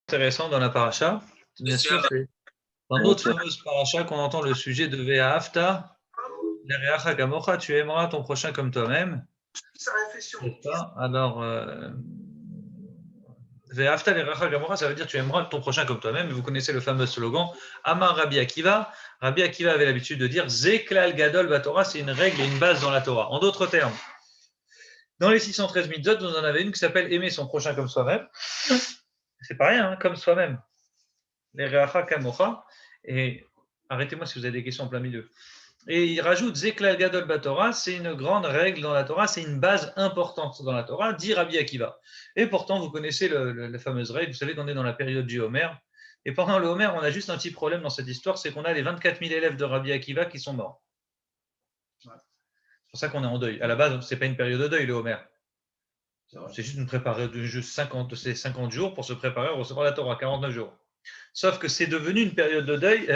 Intéressant dans la paracha. Bien sûr, c'est dans d'autres fameuses parachas qu'on entend le sujet de Ve'ahavta, L'ereacha kamocha, tu aimeras ton prochain comme toi-même. C'est ça. Alors, Ve'ahavta l'ereacha kamocha, ça veut dire tu aimeras ton prochain comme toi-même. Vous connaissez le fameux slogan Amar Rabbi Akiva. Rabbi Akiva avait l'habitude de dire Zeklal Gadol Batorah, c'est une règle et une base dans la Torah. En d'autres termes, dans les 613 mitzvot, vous en avez une qui s'appelle aimer son prochain comme soi-même. C'est pas rien, hein, comme soi-même. L'ereacha kamocha. Et arrêtez-moi si vous avez des questions en plein milieu. Et il rajoute Zeklal Gadol Batorah, c'est une grande règle dans la Torah, c'est une base importante dans la Torah, dit Rabbi Akiva. Et pourtant, vous connaissez la fameuse règle, vous savez qu'on est dans la période du Homer. Et pendant le Homer, on a juste un petit problème dans cette histoire, c'est qu'on a les 24 000 élèves de Rabbi Akiva qui sont morts. C'est pour ça qu'on est en deuil. À la base, ce n'est pas une période de deuil, le Homer. C'est juste une préparation de juste 50 jours pour se préparer à recevoir la Torah, 49 jours. Sauf que c'est devenu une période de deuil.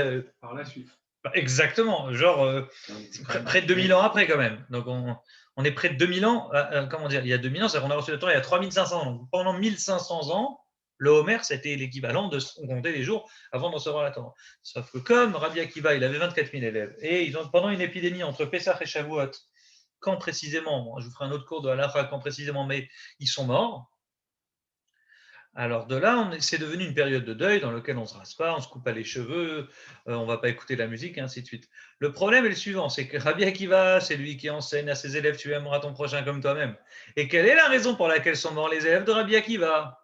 Par la suite. Exactement, genre près de 2000 ans après quand même. Donc on est près de 2000 ans, comment dire, il y a 2000 ans, c'est-à-dire qu'on a reçu la Torah il y a 3500 ans. Donc pendant 1500 ans, le Homer, c'était l'équivalent de ce qu'on comptait les jours avant de recevoir la Torah. Sauf que comme Rabbi Akiva, il avait 24 000 élèves, et ils ont, pendant une épidémie entre Pessah et Shavuot, quand précisément, je vous ferai un autre cours de Halacha, quand précisément, mais ils sont morts. Alors de là, c'est devenu une période de deuil dans laquelle on ne se rase pas, on ne se coupe pas les cheveux, on ne va pas écouter la musique, et ainsi de suite. Le problème est le suivant, c'est que Rabbi Akiva, c'est lui qui enseigne à ses élèves, tu aimeras ton prochain comme toi-même. Et quelle est la raison pour laquelle sont morts les élèves de Rabbi Akiva?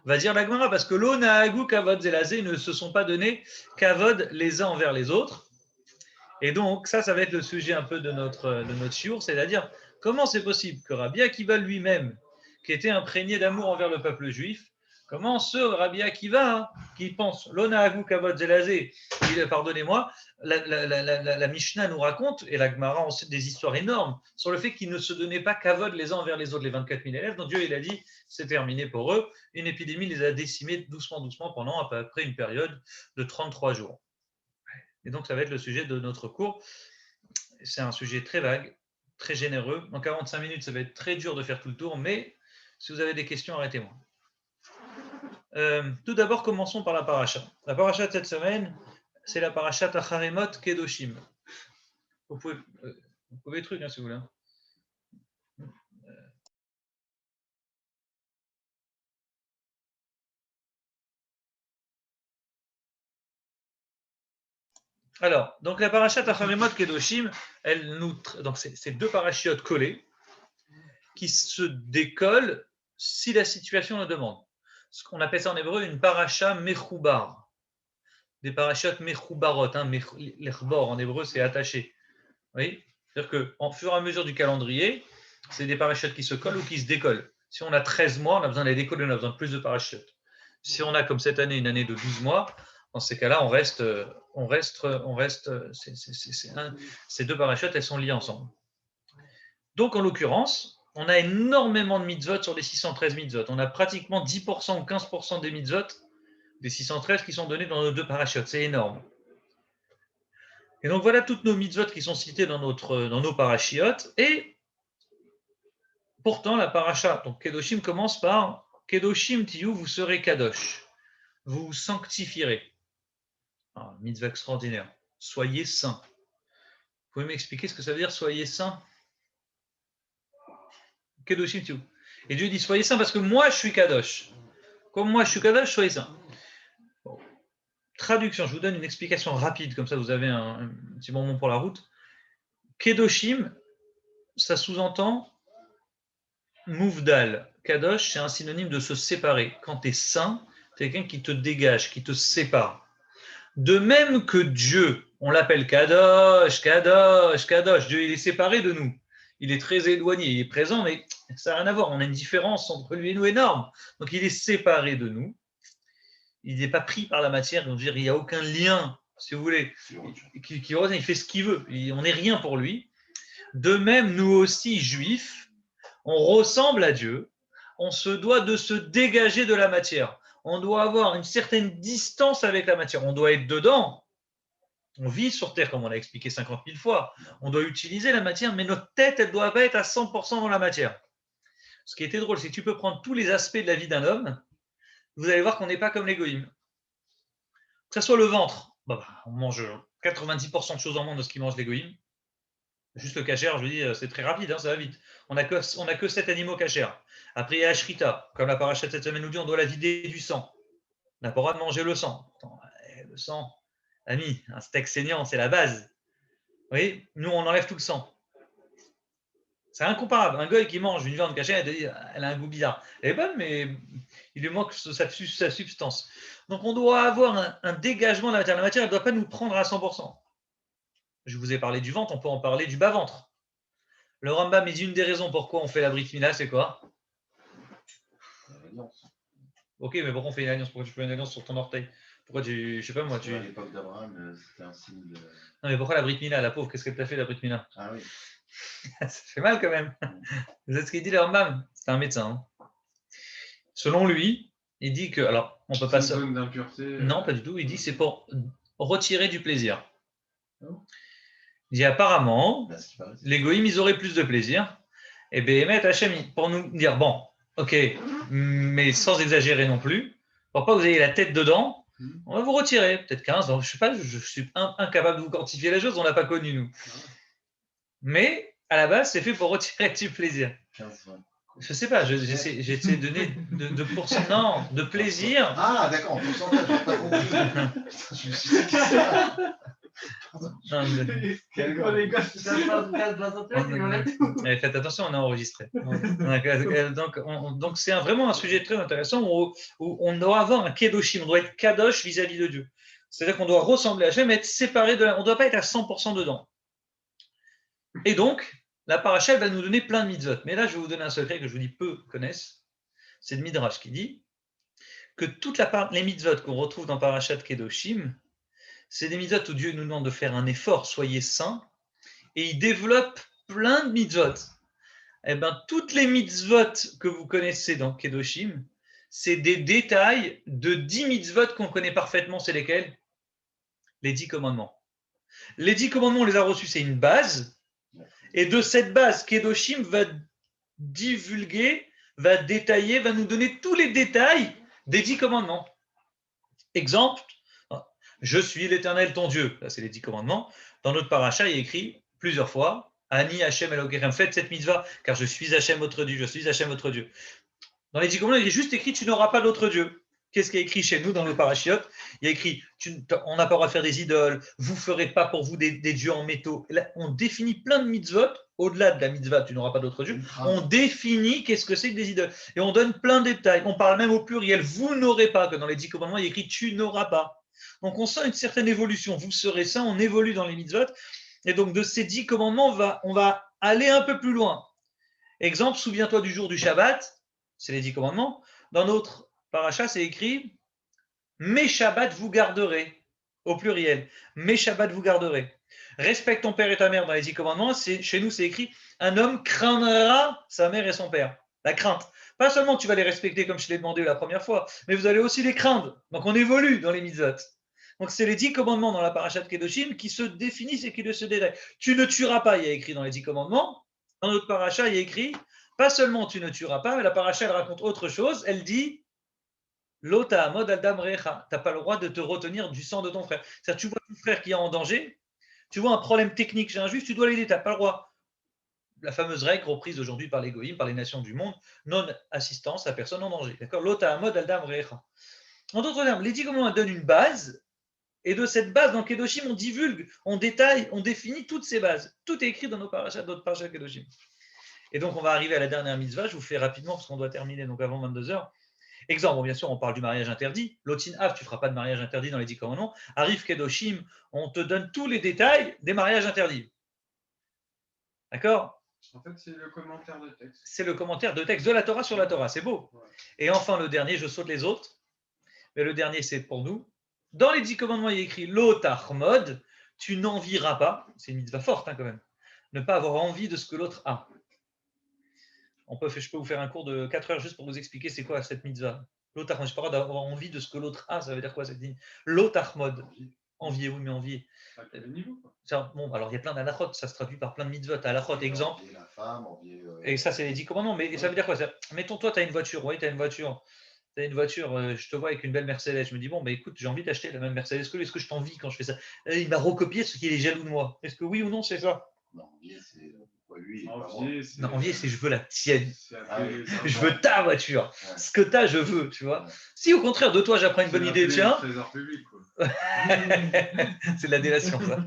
Va dire la Gemara, parce que l'Onahagu, Kavod, Zelazé ne se sont pas donnés Kavod les uns envers les autres. Et donc, ça va être le sujet un peu de notre shiur, c'est-à-dire, comment c'est possible que Rabbi Akiva lui-même, qui était imprégné d'amour envers le peuple juif, comment ce Rabbi Akiva, qui pense l'Onahagu Kavod Zelazé, pardonnez-moi, la Mishnah nous raconte, et la Gemara on sait des histoires énormes, sur le fait qu'ils ne se donnaient pas Kavod les uns envers les autres, les 24 000 élèves. Donc Dieu, il a dit, c'est terminé pour eux. Une épidémie les a décimés doucement, doucement pendant à peu près une période de 33 jours. Et donc, ça va être le sujet de notre cours. C'est un sujet très vague, très généreux. En 45 minutes, ça va être très dur de faire tout le tour, mais si vous avez des questions, arrêtez-moi. Tout d'abord, commençons par la paracha. La paracha de cette semaine, c'est la paracha Tacharemot Kedoshim. Vous pouvez truc, hein, si vous voulez. Alors, donc la paracha Tacharemot Kedoshim, donc c'est deux parachiotes collés qui se décollent si la situation le demande. Ce qu'on appelle ça en hébreu une paracha mechoubar. Des parachutes mechoubarot, l'herbor en hébreu c'est attaché. Oui, c'est-à-dire qu'en fur et à mesure du calendrier, c'est des parachutes qui se collent ou qui se décollent. Si on a 13 mois, on a besoin de les décoller, on a besoin de plus de parachutes. Si on a comme cette année une année de 12 mois, dans ces cas-là, ces deux parachutes, elles sont liées ensemble. Donc en l'occurrence, on a énormément de mitzvot sur les 613 mitzvot. On a pratiquement 10% ou 15% des mitzvot des 613 qui sont donnés dans nos deux parachutes. C'est énorme. Et donc voilà toutes nos mitzvot qui sont citées dans nos parachiotes. Et pourtant, la paracha, donc Kedoshim, commence par Kedoshim tiyu, vous serez kadosh. Vous vous sanctifierez. Ah, mitzvah extraordinaire. Soyez saints. Vous pouvez m'expliquer ce que ça veut dire soyez saints? Kedoshim tiyu. Et Dieu dit soyez saints parce que moi je suis kadosh. Comme moi je suis kadosh, soyez saints. Bon. Traduction, je vous donne une explication rapide, comme ça vous avez un petit moment pour la route. Kedoshim, ça sous-entend Mouvdal. Kadosh, c'est un synonyme de se séparer. Quand tu es saint, c'est quelqu'un qui te dégage, qui te sépare. De même que Dieu, on l'appelle Kadosh, Kadosh, Kadosh. Dieu, il est séparé de nous. Il est très éloigné, il est présent, mais ça n'a rien à voir. On a une différence entre lui et nous énorme. Donc il est séparé de nous. Il n'est pas pris par la matière. On il n'y a aucun lien, si vous voulez. Il fait ce qu'il veut. On n'est rien pour lui. De même, nous aussi, juifs, on ressemble à Dieu. On se doit de se dégager de la matière. On doit avoir une certaine distance avec la matière. On doit être dedans. On vit sur Terre, comme on l'a expliqué 50 000 fois. On doit utiliser la matière, mais notre tête, elle ne doit pas être à 100% dans la matière. Ce qui était drôle, c'est que tu peux prendre tous les aspects de la vie d'un homme, vous allez voir qu'on n'est pas comme les goïms. Que ce soit le ventre, on mange 90% de choses en moins de ce qu'ils mangent les goïms. Juste le kasher, je vous dis, c'est très rapide, ça va vite. On n'a que 7 animaux kasher. Après, il y a la shrita. Comme la paracha cette semaine nous dit, on doit la vider du sang. On n'a pas le droit de manger le sang. Pourtant, le sang, ami, un steak saignant, c'est la base. Vous voyez, nous, on enlève tout le sang. C'est incomparable. Un goy qui mange une viande cachée, elle a un goût bizarre. Elle est bonne, mais il lui manque sa substance. Donc, on doit avoir un dégagement de la matière. La matière, elle ne doit pas nous prendre à 100%. Je vous ai parlé du ventre, on peut en parler du bas-ventre. Le Rambam, il dit une des raisons pourquoi on fait la Brit Mila, c'est quoi? Ok, mais pourquoi on fait une alliance? Pourquoi tu fais une alliance sur ton orteil? Pourquoi tu. Je sais pas moi, tu. À l'époque d'Abraham, c'était un signe de. Non, mais pourquoi la Brit Mila, la pauvre? Qu'est-ce qu'elle t'a fait, la Brit Mila? Ah oui. Ça fait mal quand même. Vous savez ce qu'il dit, le Rambam? C'est un médecin. Selon lui, il dit que. Alors, on peut pas. C'est une zone d'impureté. Non, pas du tout. Il dit que c'est pour retirer du plaisir. Il dit apparemment, les goïms, ils auraient plus de plaisir. Et Béhémet Hachem, pour nous dire, bon, ok, mais sans exagérer non plus, pour pas que vous ayez la tête dedans, on va vous retirer, peut-être 15, je sais pas, je suis incapable de vous quantifier la chose, on l'a pas connu nous. Mais à la base, c'est fait pour retirer du plaisir. 15, 20. Je sais pas, j'essaie de donner de pourcentage, non, de plaisir. Ah, d'accord, en pourcentage, j'ai pas compris. Je me suis dit que ça. Faites attention, on a enregistré. Donc c'est vraiment un sujet très intéressant où on doit avoir un kedoshim, on doit être kadosh vis-à-vis de Dieu. C'est-à-dire qu'on doit ressembler à Hachem, être séparé de on ne doit pas être à 100% dedans. Et donc, la paracha va nous donner plein de mitzvot. Mais là, je vais vous donner un secret que je vous dis peu connaissent. C'est le Midrash qui dit que toutes les mitzvot qu'on retrouve dans Parashat Kedoshim, c'est des mitzvot où Dieu nous demande de faire un effort, soyez saints, et il développe plein de mitzvot. Eh bien, toutes les mitzvot que vous connaissez dans Kedoshim, c'est des détails de 10 mitzvot qu'on connaît parfaitement. C'est lesquels? Les 10 commandements. Les 10 commandements, on les a reçus, c'est une base. Et de cette base, Kedoshim va divulguer, va détailler, va nous donner tous les détails des 10 commandements. Exemple, je suis l'Éternel ton Dieu. Là, c'est les 10 commandements. Dans notre paracha, il est écrit plusieurs fois Ani Hachem Elokeichem, faites cette mitzvah, car je suis Hachem votre Dieu, je suis Hachem votre Dieu. Dans les 10 commandements, il est juste écrit tu n'auras pas d'autre Dieu. Qu'est-ce qui est écrit chez nous dans le parachiote? Il y a écrit on n'a pas le droit de faire des idoles, vous ne ferez pas pour vous des dieux en métaux. Là, on définit plein de mitzvot, au-delà de la mitzvah, tu n'auras pas d'autre Dieu. On définit qu'est-ce que c'est que des idoles. Et on donne plein de détails. On parle même au pluriel, vous n'aurez pas, que dans les 10 commandements, il est écrit tu n'auras pas. Donc on sent une certaine évolution. Vous serez ça, on évolue dans les mitzvot. Et donc de ces 10 commandements, on va aller un peu plus loin. Exemple, souviens-toi du jour du Shabbat, c'est les 10 commandements. Dans notre paracha, c'est écrit mes Shabbats vous garderez, au pluriel. Mes Shabbats vous garderez. Respecte ton père et ta mère dans les 10 commandements. Chez nous, c'est écrit un homme craindra sa mère et son père. La crainte. Pas seulement tu vas les respecter comme je l'ai demandé la première fois, mais vous allez aussi les craindre. Donc on évolue dans les mitzvot. Donc c'est les 10 commandements dans la paracha de Kedoshim qui se définissent et qui se détaillent. Tu ne tueras pas, il y a écrit dans les 10 commandements. Dans notre paracha, il y a écrit pas seulement tu ne tueras pas, mais la paracha elle raconte autre chose. Elle dit Lota mod aldam recha. Tu n'as pas le droit de te retenir du sang de ton frère. C'est-à-dire, tu vois ton frère qui est en danger, tu vois un problème technique chez un juif, tu dois l'aider, tu n'as pas le droit. La fameuse règle reprise aujourd'hui par les goïms, par les nations du monde, non-assistance à personne en danger. D'accord? Lota mod aldam recha. En d'autres termes, les 10 commandements donnent une base, et de cette base, dans Kedoshim, on divulgue, on détaille, on définit toutes ces bases. Tout est écrit dans notre parachas Kedoshim. Et donc, on va arriver à la dernière mitzvah. Je vous fais rapidement parce qu'on doit terminer donc avant 22h. Exemple, bien sûr, on parle du mariage interdit. Lotin Av, tu ne feras pas de mariage interdit dans les 10 commandements. Arrive Kedoshim, on te donne tous les détails des mariages interdits. D'accord? En fait, c'est le commentaire de texte. C'est le commentaire de texte de la Torah sur la Torah. C'est beau. Ouais. Et enfin, le dernier, je saute les autres. Mais le dernier, c'est pour nous. Dans les 10 commandements, il y a écrit L'otachmod, tu n'envieras pas. C'est une mitzvah forte quand même. Ne pas avoir envie de ce que l'autre a. Je peux vous faire un cours de 4 heures juste pour vous expliquer c'est quoi cette mitzvah. L'otachmod, je parle d'avoir envie de ce que l'autre a, ça veut dire quoi cette ligne? L'otachmod, envier, oui, mais envier. Bon, alors il y a plein d'alachot, ça se traduit par plein de mitzvot. Alachot, exemple. La femme, et ça, c'est les 10 commandements. Mais ça veut dire quoi? Mettons, toi, tu as une voiture. Oui, tu as une voiture. tu as une voiture, je te vois avec une belle Mercedes. Je me dis, bon, bah, écoute, j'ai envie d'acheter la même Mercedes. Est-ce que je t'envie quand je fais ça? Il m'a recopié ce qu'il est jaloux de moi. Est-ce que oui ou non, c'est ça? Non, envier, c'est pourquoi lui et pas moi. Envier, c'est. Non, envier, c'est je veux la tienne. C'est Ah appeler oui. les Je veux ta voiture. Ouais. Ce que tu as, je veux, tu vois. Ouais. Si au contraire de toi, j'apprends une bonne idée, le tiens, trésor public, quoi. c'est de la délation, ça.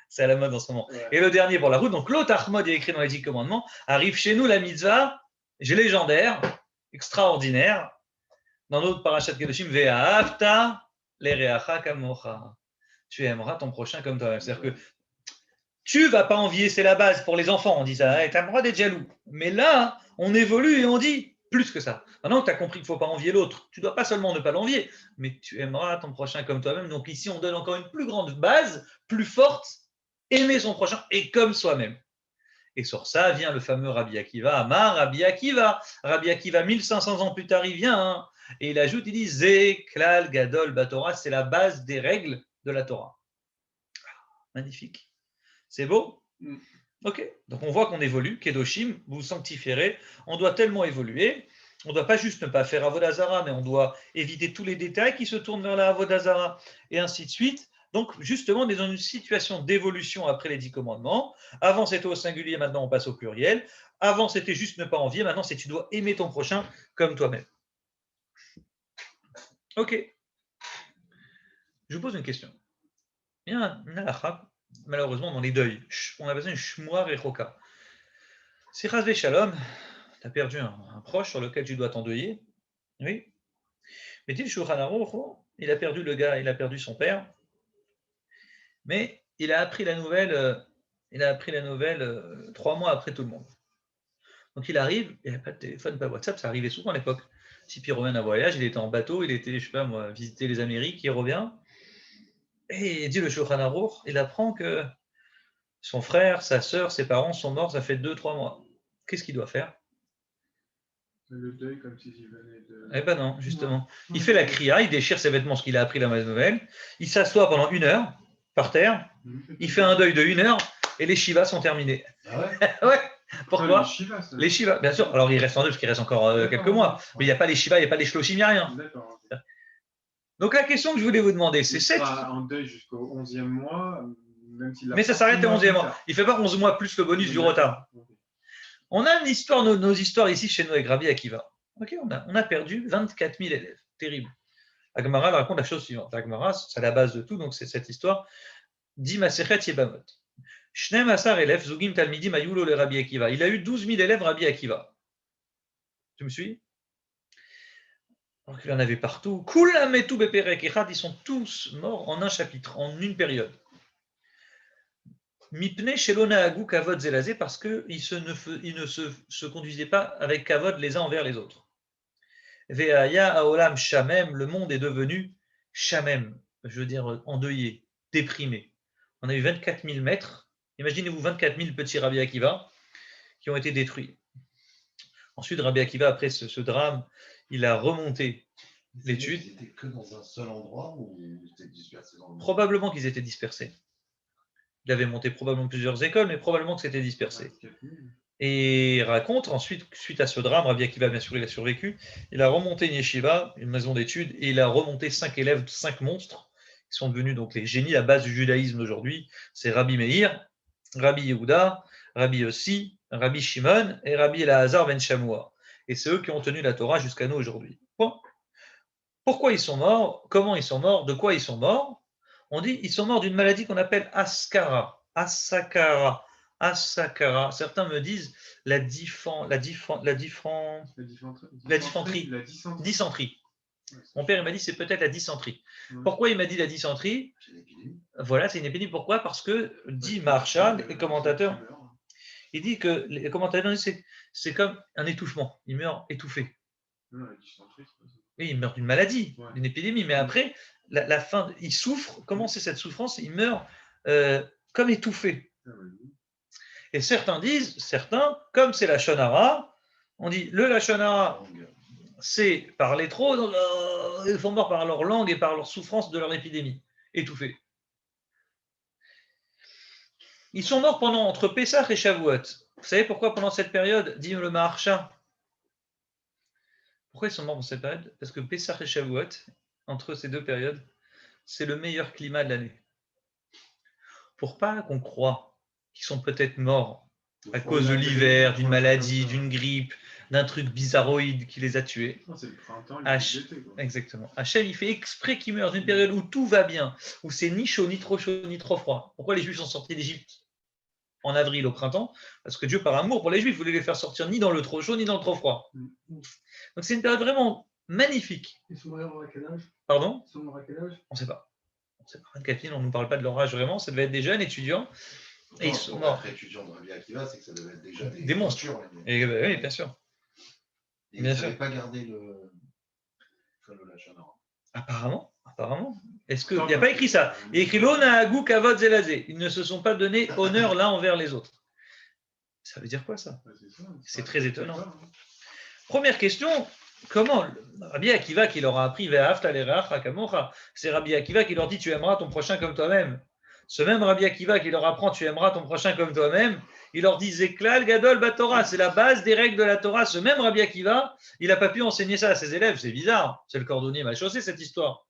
C'est à la mode en ce moment. Ouais. Et le dernier pour la route, donc l'autre Ahmad, il est écrit dans les 10 commandements, arrive chez nous la mitzvah, j'ai légendaire, extraordinaire, dans notre parashat Kedoshim, Ve'ahavta lereacha kamocha. Tu aimeras ton prochain comme toi-même. C'est-à-dire que tu vas pas envier, c'est la base pour les enfants, on dit ça, tu as le droit d'être jaloux. Mais là, on évolue et on dit plus que ça. Maintenant que tu as compris qu'il ne faut pas envier l'autre, tu ne dois pas seulement ne pas l'envier, mais tu aimeras ton prochain comme toi-même. Donc ici, on donne encore une plus grande base, plus forte, aimer son prochain et comme soi-même. Et sur ça vient le fameux Rabbi Akiva, Amar Rabbi Akiva. Rabbi Akiva, 1500 ans plus tard, il vient, et il ajoute, il dit, Ze klal gadol batorah, c'est la base des règles de la Torah. Magnifique. C'est beau? Ok. Donc on voit qu'on évolue. Kedoshim, vous sanctifierez. On doit tellement évoluer. On ne doit pas juste ne pas faire Avodah Zarah, mais on doit éviter tous les détails qui se tournent vers la Avodah Zarah, et ainsi de suite. Donc justement, on est dans une situation d'évolution après les 10 commandements. Avant, c'était au singulier, maintenant on passe au pluriel. Avant, c'était juste ne pas envier. Maintenant, c'est tu dois aimer ton prochain comme toi-même. Ok. Je vous pose une question. Il y a une halakha, malheureusement, dans les deuils. On a besoin d'une shmuar et choka. Si Chazvé Shalom, tu as perdu un proche sur lequel tu dois t'endeuiller, oui. Mais dit le Shulchan Aruch, il a perdu le gars, il a perdu son père, mais il a appris la nouvelle, 3 mois après tout le monde. Donc il arrive, il n'y a pas de téléphone, pas de WhatsApp, ça arrivait souvent à l'époque. Si puis il revient d'un voyage, il était en bateau, il était, je sais pas moi, visiter les Amériques, il revient, et il dit le Shulchan Aruch, il apprend que son frère, sa sœur, ses parents sont morts, ça fait 2-3 mois. Qu'est-ce qu'il doit faire? Le deuil, comme s'il venait de. Eh ben non, justement. Il fait la kriya, il déchire ses vêtements, ce qu'il a appris la mauvaise nouvelle. Il s'assoit pendant 1 heure par terre. Il fait un deuil de 1 heure et les shivas sont terminés. Ah ouais? Ouais. Pourquoi? Les shivas, ça. Les shivas, bien sûr. Alors il reste en deuil parce qu'il reste encore quelques mois. Mais il n'y a pas les shivas, il n'y a pas les shloshim, il n'y a rien. D'accord. Donc la question que je voulais vous demander, c'est Il cette. sera en deuil jusqu'au 11e mois, même s'il a. Mais ça s'arrête au 11e mois. Il ne fait pas 11 mois plus le bonus du retard. On a une histoire, nos histoires ici chez nous avec Rabbi Akiva. Ok, on a perdu 24 000 élèves. Terrible. Agmara raconte la chose suivante. Agmara, c'est la base de tout, donc c'est cette histoire. Dit Masechet Yebamot. Shnem Asar élèves, Zugim Talmidim Ayulo le Rabbi Akiva. Il a eu 12 000 élèves Rabbi Akiva. Tu me suis? Donc il en avait partout. Kulam et tout Beperek Echad, ils sont tous morts en un chapitre, en une période. Mipne Shelona Agou Kavod Zelazé, parce qu'ils ne se conduisaient pas avec Kavod les uns envers les autres. Ve'aya Aolam Shamem, le monde est devenu Shamem, je veux dire endeuillé, déprimé. On a eu 24 000 mètres. Imaginez-vous 24 000 petits Rabbi Akiva qui ont été détruits. Ensuite, Rabbi Akiva, après ce drame, il a remonté l'étude. Ils étaient que dans un seul endroit ou ils étaient dispersés dans le monde? Probablement qu'ils étaient dispersés. Il avait monté probablement plusieurs écoles, mais probablement que c'était dispersé. Et il raconte ensuite, suite à ce drame, Rabbi Akiva, bien sûr, il a survécu, il a remonté une yeshiva, une maison d'études, et il a remonté 5 élèves, 5 monstres, qui sont devenus donc les génies, la base du judaïsme d'aujourd'hui. C'est Rabbi Meir, Rabbi Yehuda, Rabbi Yossi, Rabbi Shimon et Rabbi Elazar ben Shamoua. Et c'est eux qui ont tenu la Torah jusqu'à nous aujourd'hui. Bon. Pourquoi ils sont morts? Comment ils sont morts? De quoi ils sont morts? On dit ils sont morts d'une maladie qu'on appelle Asakara. Certains me disent la dysenterie. Mon père il m'a dit c'est peut-être la dysenterie. Pourquoi il m'a dit la dysenterie? Voilà, c'est une épidémie. Pourquoi? Parce que dit Marshall, les commentateurs, il dit que les commentateurs c'est comme un étouffement. Il meurt étouffé. Oui, il meurt d'une maladie, d'une épidémie, mais après, la fin, il souffre. Comment c'est cette souffrance? Il meurt comme étouffé. Et certains, comme c'est la Shonara, on dit le la Shonara, c'est parler trop, donc, ils sont morts par leur langue et par leur souffrance de leur épidémie, étouffés. Ils sont morts entre Pessah et Shavuot. Vous savez pourquoi pendant cette période, dit le Maharsha, Pourquoi ils sont morts dans cette période? Parce que Pessah et Shavuot, entre ces deux périodes, c'est le meilleur climat de l'année. Pour pas qu'on croie qu'ils sont peut-être morts à cause de l'hiver, d'une maladie, d'une grippe, d'un truc bizarroïde qui les a tués. Non, c'est le printemps, l'été, quoi. Exactement. Hachem, il fait exprès qu'ils meurent d'une période où tout va bien, où c'est ni chaud, ni trop chaud, ni trop froid. Pourquoi les Juifs sont sortis d'Égypte en avril au printemps? Parce que Dieu, par amour pour les Juifs, voulait les faire sortir ni dans le trop chaud, ni dans le trop froid. Donc c'est une période vraiment magnifique. Ils sont morts à quel âge? Pardon? Ils sont morts à quel âge? On ne sait pas. On ne sait pas. 24 000, on ne nous parle pas de leur âge vraiment. Ça devait être des jeunes étudiants. Et ils sont morts. Étudiants de Rabbi Akiva, c'est que ça devait être déjà des monstres. Et, oui, bien sûr. Et ils ne savaient pas garder le Lachon Hara. Apparemment. Est-ce qu'il n'y a pas écrit ça? Il y a écrit L'ona agou kavod zelazé. Ils ne se sont pas donné honneur l'un envers les autres. Ça veut dire quoi ça? C'est très étonnant. Première question, comment Rabbi Akiva qui leur a appris Ve'ahavta l'ereacha kamocha, c'est Rabbi Akiva qui leur dit tu aimeras ton prochain comme toi-même. Ce même Rabbi Akiva qui leur apprend tu aimeras ton prochain comme toi-même, il leur dit Zeklal Gadol Batorah, c'est la base des règles de la Torah. Ce même Rabbi Akiva, il n'a pas pu enseigner ça à ses élèves, c'est bizarre. C'est le cordonnier mal chaussé cette histoire.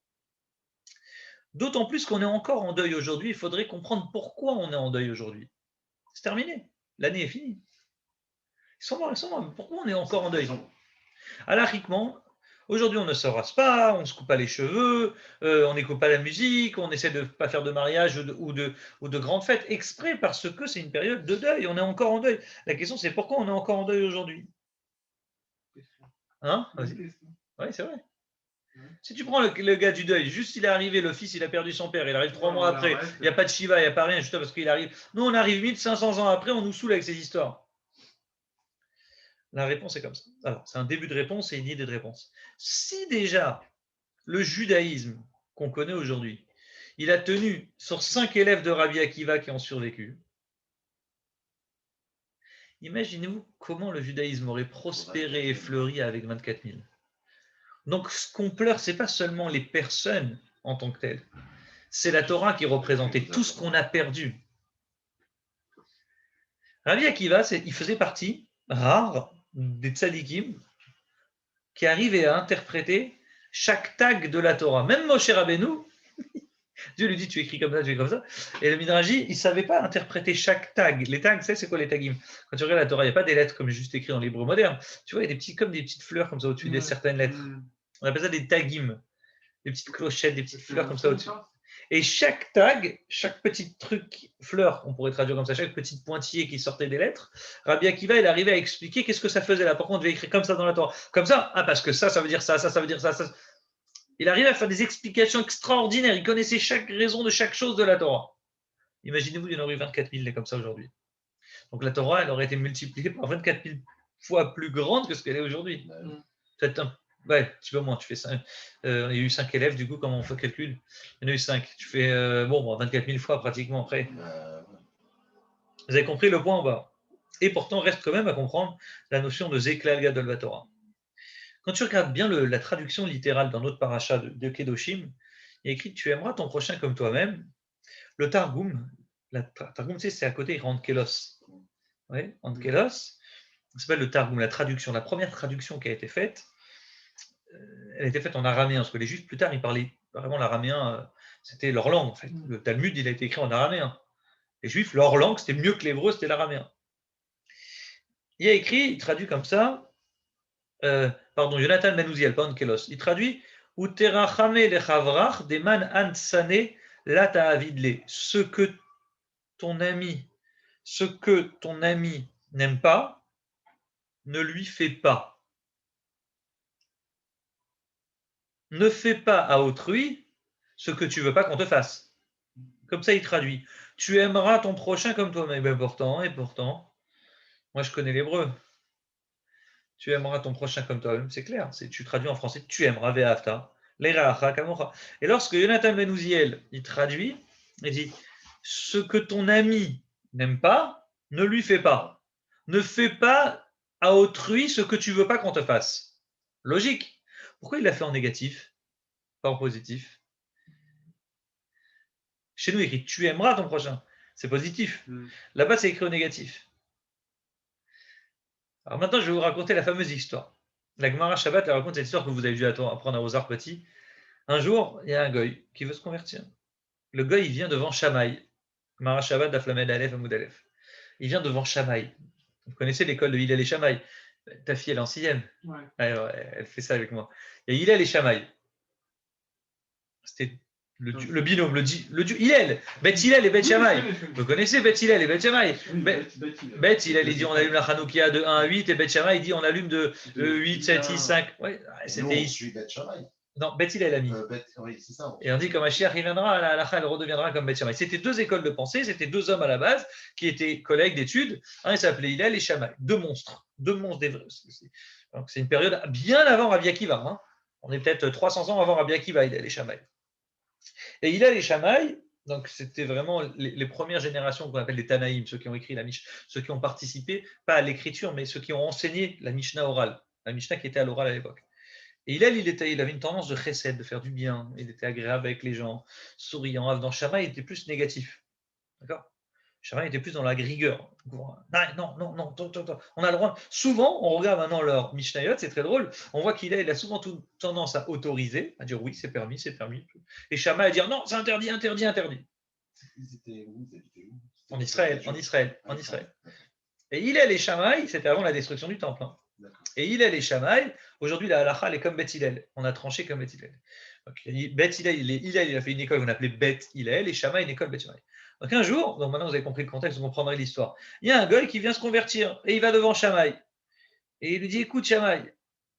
D'autant plus qu'on est encore en deuil aujourd'hui, il faudrait comprendre pourquoi on est en deuil aujourd'hui. C'est terminé, l'année est finie. Ils sont morts. Pourquoi on est encore en deuil? Halachiquement, aujourd'hui on ne se rase pas, on ne se coupe pas les cheveux, on n'écoute pas la musique, on essaie de ne pas faire de mariage ou de grandes fêtes, exprès parce que c'est une période de deuil, on est encore en deuil. La question c'est pourquoi on est encore en deuil aujourd'hui? Hein? Vas-y. Oui, c'est vrai. Si tu prends le gars du deuil, juste il est arrivé, le fils il a perdu son père, il arrive 3 mois après, il n'y a pas de Shiva, il n'y a pas rien, juste parce qu'il arrive. Nous on arrive 1500 ans après, on nous saoule avec ces histoires. La réponse est comme ça. Alors, c'est un début de réponse et une idée de réponse. Si déjà le judaïsme qu'on connaît aujourd'hui, il a tenu sur 5 élèves de Rabbi Akiva qui ont survécu, imaginez-vous comment le judaïsme aurait prospéré et fleuri avec 24 000. Donc, ce qu'on pleure, ce n'est pas seulement les personnes en tant que telles, c'est la Torah qui représentait tout ce qu'on a perdu. Rabbi Akiva, il faisait partie rare des tzadikim qui arrivaient à interpréter chaque tag de la Torah. Même Moshe Rabbeinu, Dieu lui dit tu écris comme ça, tu écris comme ça. Et le Midrashi, il ne savait pas interpréter chaque tag. Les tags, c'est quoi les tagim? Quand tu regardes la Torah, il n'y a pas des lettres comme juste écrit dans l'hébreu moderne. Tu vois, il y a comme des petites fleurs comme ça au-dessus de certaines lettres. On appelle ça des tagim. Des petites clochettes, des petites fleurs comme ça au-dessus. Et chaque tag, chaque petit truc, fleur, on pourrait traduire comme ça, chaque petit pointillé qui sortait des lettres, Rabbi Akiva, il arrivait à expliquer qu'est-ce que ça faisait là. Pourquoi on devait écrire comme ça dans la Torah? Comme ça, parce que ça veut dire ça, ça veut dire ça. Il arrivait à faire des explications extraordinaires. Il connaissait chaque raison de chaque chose de la Torah. Imaginez-vous, il y en aurait eu 24 000 comme ça aujourd'hui. Donc la Torah, elle aurait été multipliée par 24 000 fois plus grande que ce qu'elle est aujourd'hui. Peut-être un petit peu moins. Tu fais 5. Il y a eu 5 élèves, du coup, comment on fait le calcul? Il y en a eu 5. Tu fais 24 000 fois pratiquement après. Vous avez compris le point en bas. Et pourtant, reste quand même à comprendre la notion de Zeklal Gadol Batorah. Quand tu regardes bien la traduction littérale dans notre paracha de Kedoshim, il y a écrit « Tu aimeras ton prochain comme toi-même ». Le Targum, c'est à côté, Randkelos. Oui, Randkelos, ça s'appelle le Targum, la traduction. La première traduction qui a été faite, elle a été faite en araméen, parce que les Juifs, plus tard, ils parlaient vraiment l'araméen, c'était leur langue, en fait. Le Talmud, il a été écrit en araméen. Les Juifs, leur langue, c'était mieux que l'hébreu, c'était l'araméen. Il y a écrit, il traduit comme ça, Jonathan Menouziel, pas Onkelos, il traduit Uterachame lechavrach deman ansane lata avidle. Ce que ton ami n'aime pas, ne lui fais pas. Ne fais pas à autrui ce que tu veux pas qu'on te fasse. Comme ça, il traduit. Tu aimeras ton prochain comme toi-même. Et pourtant, moi je connais l'hébreu. Tu aimeras ton prochain comme toi-même, c'est clair. Tu traduis en français, tu aimeras ve'afta, l'eracha kamocha. Et lorsque Jonathan Benouziel, il traduit, il dit, ce que ton ami n'aime pas, ne lui fais pas. Ne fais pas à autrui ce que tu veux pas qu'on te fasse. Logique. Pourquoi il l'a fait en négatif, pas en positif? Chez nous, il écrit, tu aimeras ton prochain. C'est positif. Là-bas, c'est écrit au négatif. Alors maintenant, je vais vous raconter la fameuse histoire. La Gemara Shabbat elle raconte cette histoire que vous avez dû apprendre à Ozar Petit. Un jour, il y a un goy qui veut se convertir. Le goy, il vient devant Shamaï. Gemara Shabbat d'Aflamed Aleph Amoud Aleph. Il vient devant Shamaï. Vous connaissez l'école de Hillel et Shamaï. Ta fille, elle est en 6e. Ouais. Elle fait ça avec moi. Il y a Hillel et Shamaï. C'était le binôme, le Hillel. Beth Hillel et Beth Shamaï. Vous connaissez Beth Hillel et Beth Shamaï. Beth Hillel, il dit on allume la Hanoukia de 1 à 8 et Beth Shamaï, il dit on allume de 8, 7, 6, 5. Ouais, c'était ici. Beth Shamaï. Non, Beth Hillel a mis. Oui, c'est ça. Et on dit comme Mashiach il viendra, la halakha elle redeviendra comme Beth Shammai. C'était deux écoles de pensée, c'était deux hommes à la base qui étaient collègues d'études. Un il s'appelait Hillel et Shammai, deux monstres des. Donc c'est une période bien avant Rabbi Akiva. Hein. On est peut-être 300 ans avant Rabbi Akiva, Hillel et Shammai. Et Hillel et Shammai, donc c'était vraiment les premières générations qu'on appelle les Tanaïm, ceux qui ont écrit la Mishnah, ceux qui ont participé, pas à l'écriture, mais ceux qui ont enseigné la Mishnah orale, la Mishnah qui était à l'oral à l'époque. Et Hillel, il avait une tendance de chesed, de faire du bien. Il était agréable avec les gens, souriant. Dans Shammai, il était plus négatif. D'accord ? Shammai était plus dans la rigueur. Non. On a le droit. Souvent, on regarde maintenant leur Mishnayot, c'est très drôle. On voit qu'il a souvent tendance à autoriser, à dire oui, c'est permis. Et Shammai à dire non, c'est interdit. Ils étaient où ? En Israël. Et Hillel et Shammai, c'était avant la destruction du temple. Hein. Et Hillel et Shammai, aujourd'hui la halakha elle est comme Beth Hillel. On a tranché comme Beth Hillel. Beth Hillel, il a fait une école qu'on appelait Beth Hillel et Shammai une école Beth Shammai. Donc un jour, donc maintenant vous avez compris le contexte, vous comprendrez l'histoire. Il y a un goy qui vient se convertir et il va devant Shammai. Et il lui dit écoute Shammai,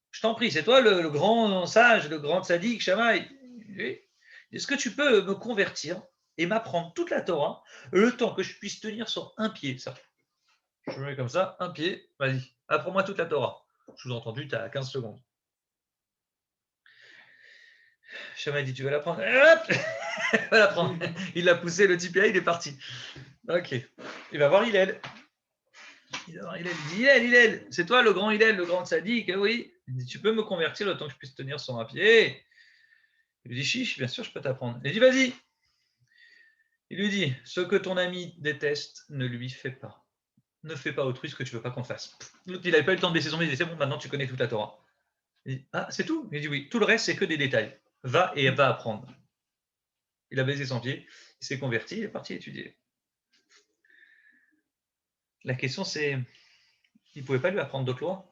je t'en prie, c'est toi le grand sage, le grand tzaddik Shammai. Est-ce que tu peux me convertir et m'apprendre toute la Torah le temps que je puisse tenir sur un pied ça. Je me mets comme ça, un pied, vas-y, apprends-moi toute la Torah. Sous-entendu, tu as 15 secondes. Shammai dit, tu vas la prendre. Hop, va la prendre. Il l'a poussé, le type, il est parti. Ok. Il va voir Hillel. Il dit, Hillel, c'est toi le grand Hillel, le grand tzaddik, oui. Il dit, tu peux me convertir le temps que je puisse tenir sur un pied. Il lui dit, chiche, bien sûr, je peux t'apprendre. Il dit, vas-y. Il lui dit, ce que ton ami déteste, ne lui fais pas. Ne fais pas autrui ce que tu ne veux pas qu'on fasse. L'autre, il n'avait pas eu le temps de baisser son nez, il dit, c'est bon, maintenant tu connais toute la Torah. Il dit, ah, c'est tout ? Il dit, oui, tout le reste, c'est que des détails. Va et va apprendre. Il a baissé son pied, il s'est converti, il est parti étudier. La question, c'est, il ne pouvait pas lui apprendre d'autres lois.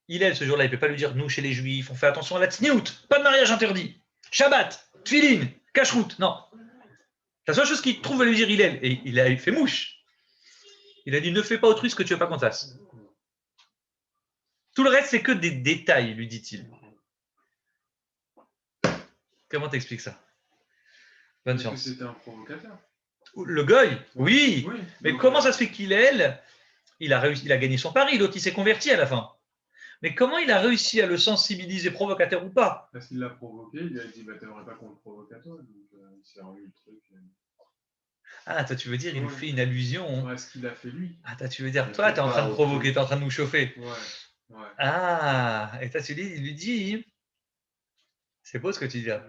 Hillel, ce jour-là, il ne peut pas lui dire, nous, chez les Juifs, on fait attention à la tsniout, pas de mariage interdit, Shabbat, tfilin, kashrut, non. La seule chose qu'il trouve à lui dire Hillel, et il a fait mouche, il a dit, ne fais pas autrui ce que tu ne veux pas qu'on fasse. Tout le reste, c'est que des détails, lui dit-il. Comment t'expliques ça ? Bonne chance. C'était un provocateur. Le goy, oui. Mais donc, comment ça se fait qu'Hillel, il a gagné son pari, l'autre il s'est converti à la fin. Mais comment il a réussi à le sensibiliser, provocateur ou pas ? Parce qu'il l'a provoqué, il lui a dit bah, t'aimerais pas qu'on te provoque à toi. Donc il s'est remis le truc. Ah, toi tu veux dire, il nous fait une allusion. Ouais, ce qu'il a fait lui. Ah, toi tu veux dire, toi tu es en train de provoquer, tu es en train de nous chauffer. Ouais. Ah, et toi tu dis, il lui dit, c'est beau ce que tu dis là.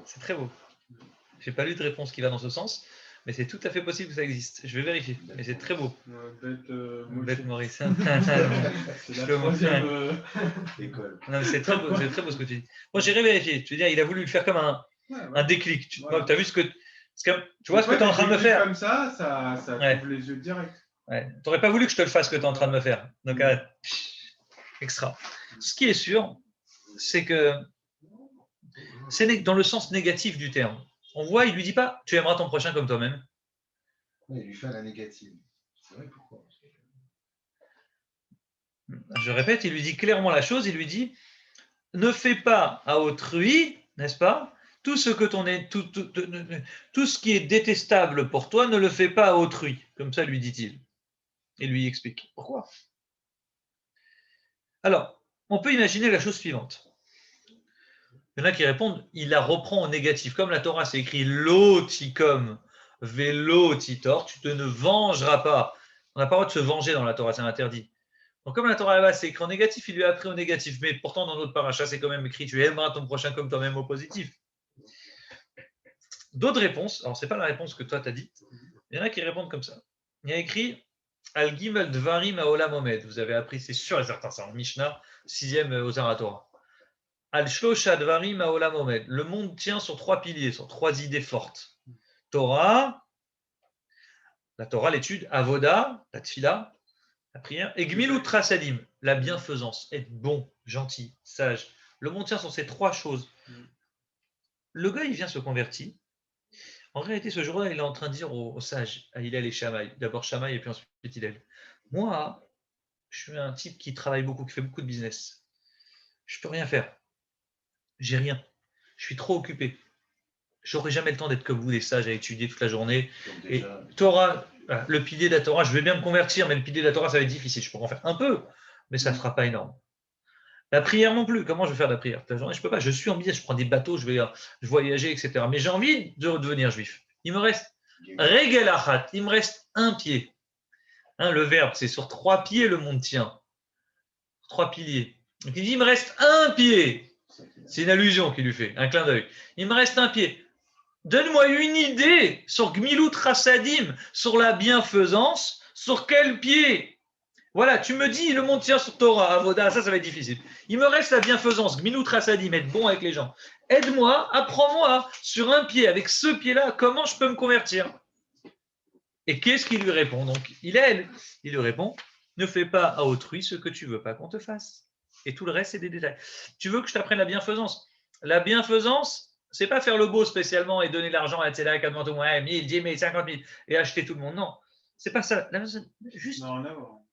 C'est très beau. J'ai pas lu de réponse qui va dans ce sens, mais c'est tout à fait possible que ça existe. Je vais vérifier, mais c'est très beau. Bête Maurice. C'est la troisième école. Non, mais c'est très beau ce que tu dis. Moi, j'irai vérifier. Tu veux dire, il a voulu le faire comme un déclic. Tu as vu ce que tu vois ce que tu es en train de me faire. Comme ça ouvre les yeux direct. Ouais. Tu n'aurais pas voulu que je te le fasse ce que tu es en train de me faire. Donc, extra. Ce qui est sûr, c'est que c'est dans le sens négatif du terme. On voit, il ne lui dit pas « tu aimeras ton prochain comme toi-même ». Oui, il lui fait la négative. C'est vrai, pourquoi ? Je répète, il lui dit clairement la chose, il lui dit « ne fais pas à autrui, n'est-ce pas ? Tout ce qui est détestable pour toi, ne le fais pas à autrui. » Comme ça, lui dit-il. Et lui explique. Pourquoi ? Alors, on peut imaginer la chose suivante. Il y en a qui répondent, il la reprend au négatif. Comme la Torah, c'est écrit lotikom, velo titor, tu te ne vengeras pas. On n'a pas le droit de se venger dans la Torah, c'est interdit. Donc, comme la Torah là-bas, c'est écrit en négatif, il lui a appris au négatif. Mais pourtant, dans notre paracha, c'est quand même écrit, tu aimeras ton prochain comme toi-même au positif. D'autres réponses, alors ce n'est pas la réponse que toi tu as dit, il y en a qui répondent comme ça. Il y a écrit, Al Gimel Dvarim Haolam Omed. Vous avez appris, c'est sûr et certain, ça en Mishnah, 6e aux Torah. Al Shlosha Dvarim Haolam Omed. Le monde tient sur 3 piliers, sur 3 idées fortes. Torah, la Torah, l'étude, Avoda, la Tfila, la prière, et Gmilut Trasadim, la bienfaisance, être bon, gentil, sage. Le monde tient sur ces 3 choses. Le gars, il vient se convertir. En réalité, ce jour-là, il est en train de dire aux sages, à Hillel et Shammai, d'abord Shammai et puis ensuite Hillel, moi, je suis un type qui travaille beaucoup, qui fait beaucoup de business. Je ne peux rien faire. J'ai rien. Je suis trop occupé. J'aurai jamais le temps d'être comme vous, des sages, à étudier toute la journée. Et Torah, le pilier de la Torah, je vais bien me convertir, mais le pilier de la Torah, ça va être difficile. Je peux en faire un peu, mais ça ne fera pas énorme. La prière non plus. Comment je vais faire de la prière? La journée, je ne peux pas. Je suis en business, je prends des bateaux, je vais voyager, etc. Mais j'ai envie de devenir juif. Il me reste Regel Achat, il me reste un pied. Le verbe, c'est sur 3 pieds le monde tient. 3 piliers. Donc il dit, il me reste un pied. C'est une allusion qu'il lui fait, un clin d'œil. Il me reste un pied. Donne-moi une idée sur Gmilut Rasadim, sur la bienfaisance, sur quel pied? Voilà, tu me dis, le monde tient sur Torah, Avoda, ça va être difficile. Il me reste la bienfaisance, Gmilut Rasadim, être bon avec les gens. Aide-moi, apprends-moi sur un pied, avec ce pied-là, comment je peux me convertir? Et qu'est-ce qu'il lui répond? Donc, il lui répond, ne fais pas à autrui ce que tu ne veux pas qu'on te fasse. Et tout le reste, c'est des détails. Tu veux que je t'apprenne la bienfaisance? La bienfaisance, c'est pas faire le beau spécialement et donner l'argent à Tzedek, à tout le monde, 1000, 10 000, 50 000 et acheter tout le monde. Non, c'est pas ça. Juste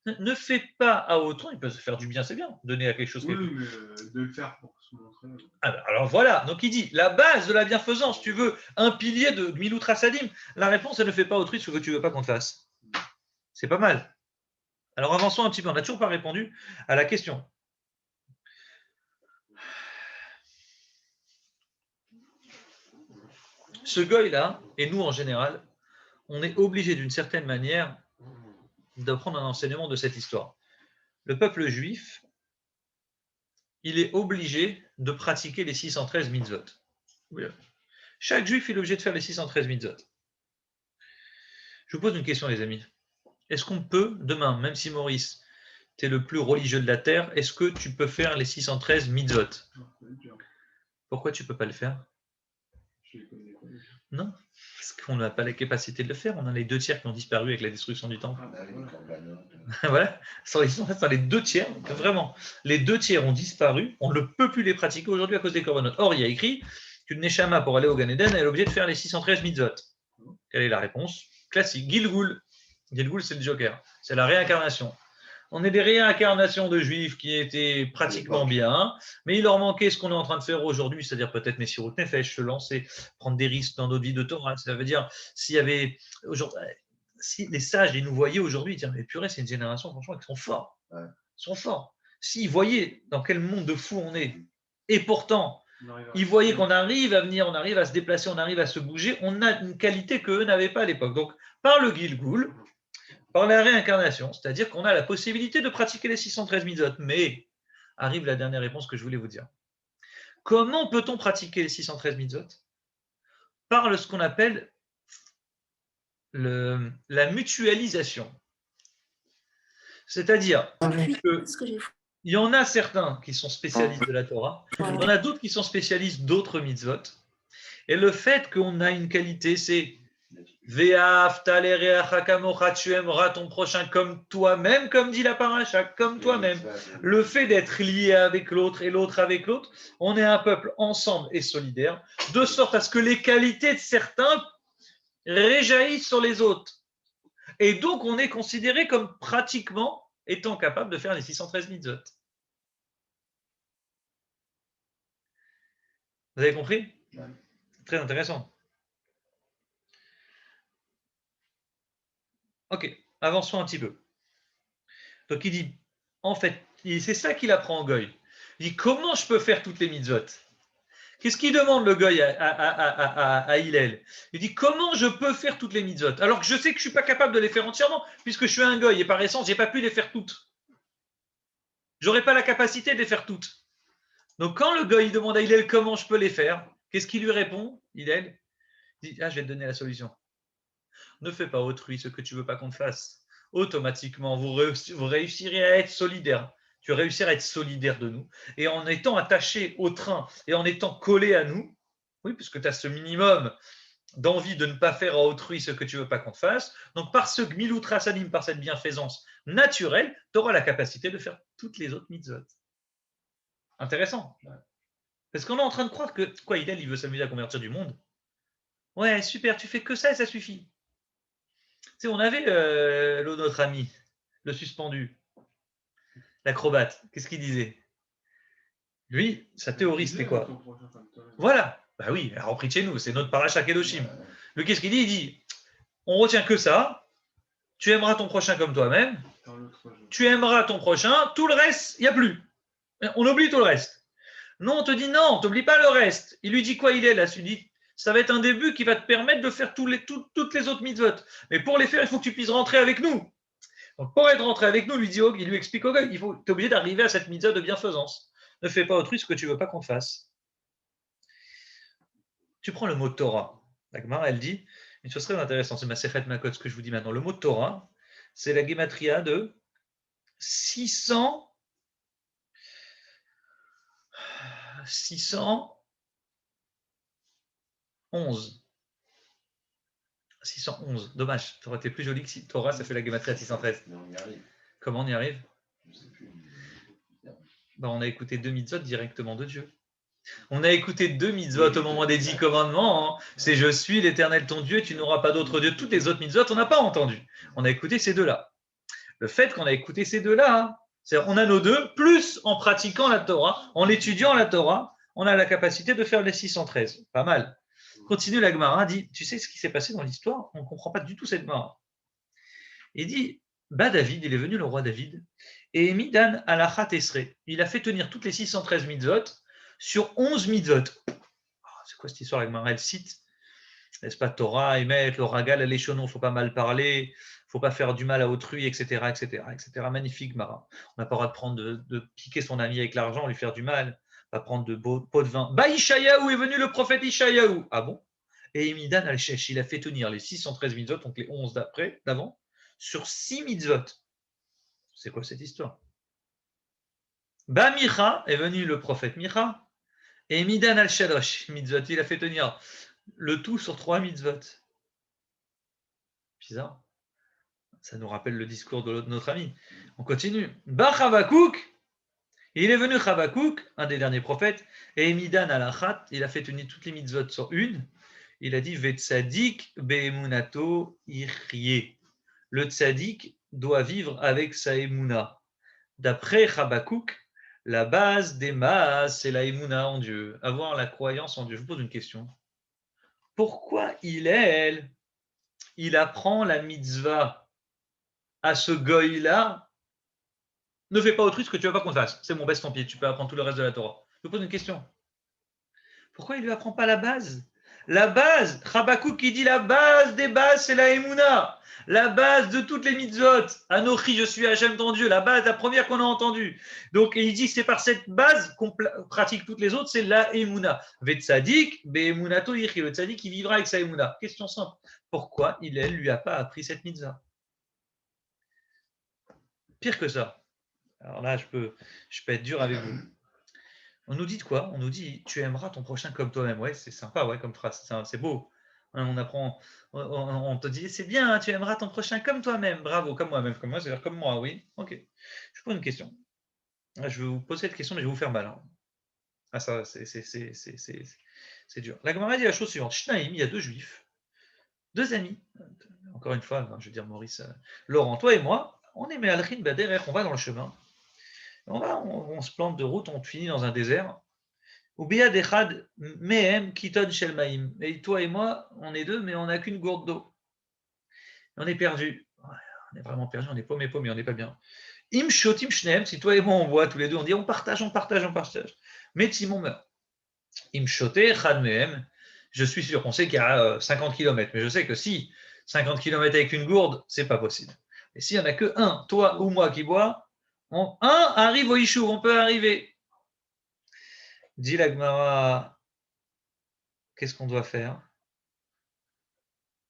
ne fais pas à autrui. Il peut se faire du bien, c'est bien. Donner à quelque chose. Oui, mais de le faire pour se montrer. Alors voilà, donc il dit, la base de la bienfaisance, tu veux un pilier de Gmilut Rasadim, la réponse, elle ne fait pas autrui ce que tu ne veux pas qu'on te fasse. C'est pas mal. Alors avançons un petit peu, on n'a toujours pas répondu à la question. Ce goy-là, et nous en général, on est obligé d'une certaine manière d'apprendre un enseignement de cette histoire. Le peuple juif, il est obligé de pratiquer les 613 mitzvot. Chaque juif est obligé de faire les 613 mitzvot. Je vous pose une question, les amis. Est-ce qu'on peut, demain, même si Maurice, tu es le plus religieux de la Terre, est-ce que tu peux faire les 613 mitzvot? Pourquoi tu ne peux pas le faire? Non, parce qu'on n'a pas la capacité de le faire. On a les 2 tiers qui ont disparu avec la destruction du temple. Voilà, ils sont dans les 2 tiers, vraiment. Les 2 tiers ont disparu. On ne peut plus les pratiquer aujourd'hui à cause des corbanotes. Or, il y a écrit qu'une Neshama, pour aller au Gan Eden, elle est obligée de faire les 613 mitzvot. Quelle est la réponse? Classique. Gilgul. Gilgul, c'est le Joker. C'est la réincarnation. On est des réincarnations de juifs qui étaient pratiquement bien, mais il leur manquait ce qu'on est en train de faire aujourd'hui, c'est-à-dire peut-être Messirut Nefesh, se lancer, prendre des risques dans notre vie de Torah. Ça veut dire, s'il y avait aujourd'hui, si les sages les nous voyaient aujourd'hui, ils disent, mais purée, c'est une génération, franchement, qui sont forts. Ouais. Ils sont forts. S'ils voyaient dans quel monde de fou on est, et pourtant, ils voyaient qu'on arrive à venir, on arrive à se déplacer, on arrive à se bouger, on a une qualité qu'eux n'avaient pas à l'époque. Donc, par le Gilgul, par la réincarnation, c'est-à-dire qu'on a la possibilité de pratiquer les 613 mitzvot. Mais arrive la dernière réponse que je voulais vous dire. Comment peut-on pratiquer les 613 mitzvot? Par ce qu'on appelle la mutualisation. C'est-à-dire qu'il y en a certains qui sont spécialistes de la Torah, il y en a d'autres qui sont spécialistes d'autres mitzvot. Et le fait qu'on a une qualité, c'est tu aimeras ton prochain comme toi-même, comme dit la paracha, comme toi-même. Le fait d'être lié avec l'autre et l'autre avec l'autre, on est un peuple ensemble et solidaire, de sorte à ce que les qualités de certains réjaillissent sur les autres. Et donc, on est considéré comme pratiquement étant capable de faire les 613 mitzvot. Vous avez compris? Très intéressant. Ok, avançons un petit peu. Donc il dit, en fait, c'est ça qu'il apprend au Goy. Il dit, comment je peux faire toutes les mitzvot? Qu'est-ce qu'il demande le Goy à Hillel? Il dit, comment je peux faire toutes les mitzvot? Alors que je sais que je ne suis pas capable de les faire entièrement, puisque je suis un Goy et par essence, je n'ai pas pu les faire toutes. Je n'aurais pas la capacité de les faire toutes. Donc quand le Goy demande à Hillel comment je peux les faire, qu'est-ce qu'il lui répond, Hillel? Il dit, je vais te donner la solution. Ne fais pas autrui ce que tu ne veux pas qu'on te fasse. automatiquement, vous réussirez à être solidaire. Tu réussiras à être solidaire de nous. Et en étant attaché au train et en étant collé à nous, oui, puisque tu as ce minimum d'envie de ne pas faire à autrui ce que tu ne veux pas qu'on te fasse, donc par ce gmilut rasanim, par cette bienfaisance naturelle, tu auras la capacité de faire toutes les autres mitzvot. Intéressant. Parce qu'on est en train de croire que, quoi, il veut s'amuser à convertir du monde. Ouais, super, tu fais que ça et ça suffit. Tu sais, on avait notre ami, le suspendu, l'acrobate. Qu'est-ce qu'il disait? Lui, sa théorie, c'était quoi? Voilà. Bah oui, alors repris de chez nous, c'est notre paracha Kedoshim. Lui, qu'est-ce qu'il dit? Il dit, on retient que ça, tu aimeras ton prochain comme toi-même, tu aimeras ton prochain, tout le reste, il n'y a plus. On oublie tout le reste. Non, on te dit non, on t'oublie pas le reste. Il lui dit quoi il est là? Il dit, ça va être un début qui va te permettre de faire toutes les autres mitzvot. Mais pour les faire, il faut que tu puisses rentrer avec nous. Donc pour être rentré avec nous, il lui explique au gars, tu es obligé d'arriver à cette mitzvah de bienfaisance. Ne fais pas autrui ce que tu ne veux pas qu'on te fasse. Tu prends le mot Torah. La Gemara, elle dit, une chose très intéressante, c'est Masechet Makot, ce que je vous dis maintenant. Le mot Torah, c'est la gematria de 611. 611. Dommage, ça aurait été plus joli que si Torah, ça fait la gematria 613. Comment on y arrive? On a écouté 2 mitzvot directement de Dieu. On a écouté 2 mitzvot au moment des 10 commandements. C'est je suis l'Éternel ton Dieu, tu n'auras pas d'autre Dieu. Toutes les autres mitzvot, on n'a pas entendu. On a écouté ces deux-là. Le fait qu'on a écouté ces deux-là, c'est on a nos deux, plus en pratiquant la Torah, en étudiant la Torah, on a la capacité de faire les 613. Pas mal. Continue la Gemara, dit, tu sais ce qui s'est passé dans l'histoire? On ne comprend pas du tout cette Gemara. Il dit, David, il est venu le roi David, et Midan alachat esrei. Il a fait tenir toutes les 613 mitzvot sur 11 mitzvot. C'est quoi cette histoire? La Gemara, elle cite, n'est-ce pas, Torah, Emet, le Ragal, l'échonon, il ne faut pas mal parler, il ne faut pas faire du mal à autrui, etc., etc., etc. Magnifique, Mara. On n'a pas le droit de prendre de piquer son ami avec l'argent, lui faire du mal, pas prendre de pots de vin. Ishayahu est venu le prophète Ishayahu. Ah bon? Et Midan al-Shesh, il a fait tenir les 613 mitzvot, donc les 11 d'avant, sur 6 mitzvot. C'est quoi cette histoire? Micha est venu le prophète Micha, et Midan al-Shalosh, mitzvot, il a fait tenir le tout sur 3 mitzvot. Bizarre. Ça nous rappelle le discours de notre ami. On continue. Chavakouk, il est venu Chavakouk, un des derniers prophètes, et Midan al-Achat, il a fait tenir toutes les mitzvot sur une. Il a dit Vetzadik be'emunato ichye. Le tzaddik doit vivre avec sa emuna. D'après Chavakouk, la base des maas, c'est la emuna en Dieu, avoir la croyance en Dieu. Je vous pose une question. Pourquoi il apprend la mitzvah à ce goy-là? Ne fais pas autrui ce que tu ne veux pas qu'on fasse. C'est mon baisse ton pied, tu peux apprendre tout le reste de la Torah. Je vous pose une question. Pourquoi il ne lui apprend pas la base? La base, Chabakouk qui dit la base des bases, c'est la Emouna. La base de toutes les mitzvot. Anochi, je suis Hachem ton Dieu. La base, la première qu'on a entendue. Donc, il dit que c'est par cette base qu'on pratique toutes les autres, c'est la Emouna. Vetzadik, be'emunato yichi. Le tzadik, qui vivra avec sa Emouna. Question simple. Pourquoi il ne lui a pas appris cette mitzvah? Pire que ça. Alors là, je peux être dur avec vous. On nous dit de quoi? On nous dit tu aimeras ton prochain comme toi-même. Ouais, c'est sympa, ouais, comme phrase, c'est beau. On apprend, on te dit c'est bien, tu aimeras ton prochain comme toi-même. Bravo, comme moi-même, comme moi, c'est-à-dire comme moi, oui. Ok. Je vous pose une question. Je vais vous poser cette question, mais je vais vous faire mal. Hein. Ah, ça, c'est dur. La Gemara dit la chose suivante. Shnaim, il y a 2 juifs, 2 amis. Encore une fois, je veux dire Maurice, Laurent, toi et moi, on est Me'alchin Bader, on va dans le chemin. On se plante de route, on finit dans un désert. Et toi et moi, on est 2, mais on n'a qu'une gourde d'eau. On est perdu. On est vraiment perdu, on est paumé, on n'est pas bien. Imshotim shneem, si toi et moi on boit tous les deux, on dit on partage. Mais Simon meurt. Imshote chad mehem, je suis sûr, on sait qu'il y a 50 km, mais je sais que si 50 km avec une gourde, c'est pas possible. Et s'il n'y en a que un, toi ou moi qui boit, un arrive au Ishuv, on peut arriver. Dit la Gemara, qu'est-ce qu'on doit faire?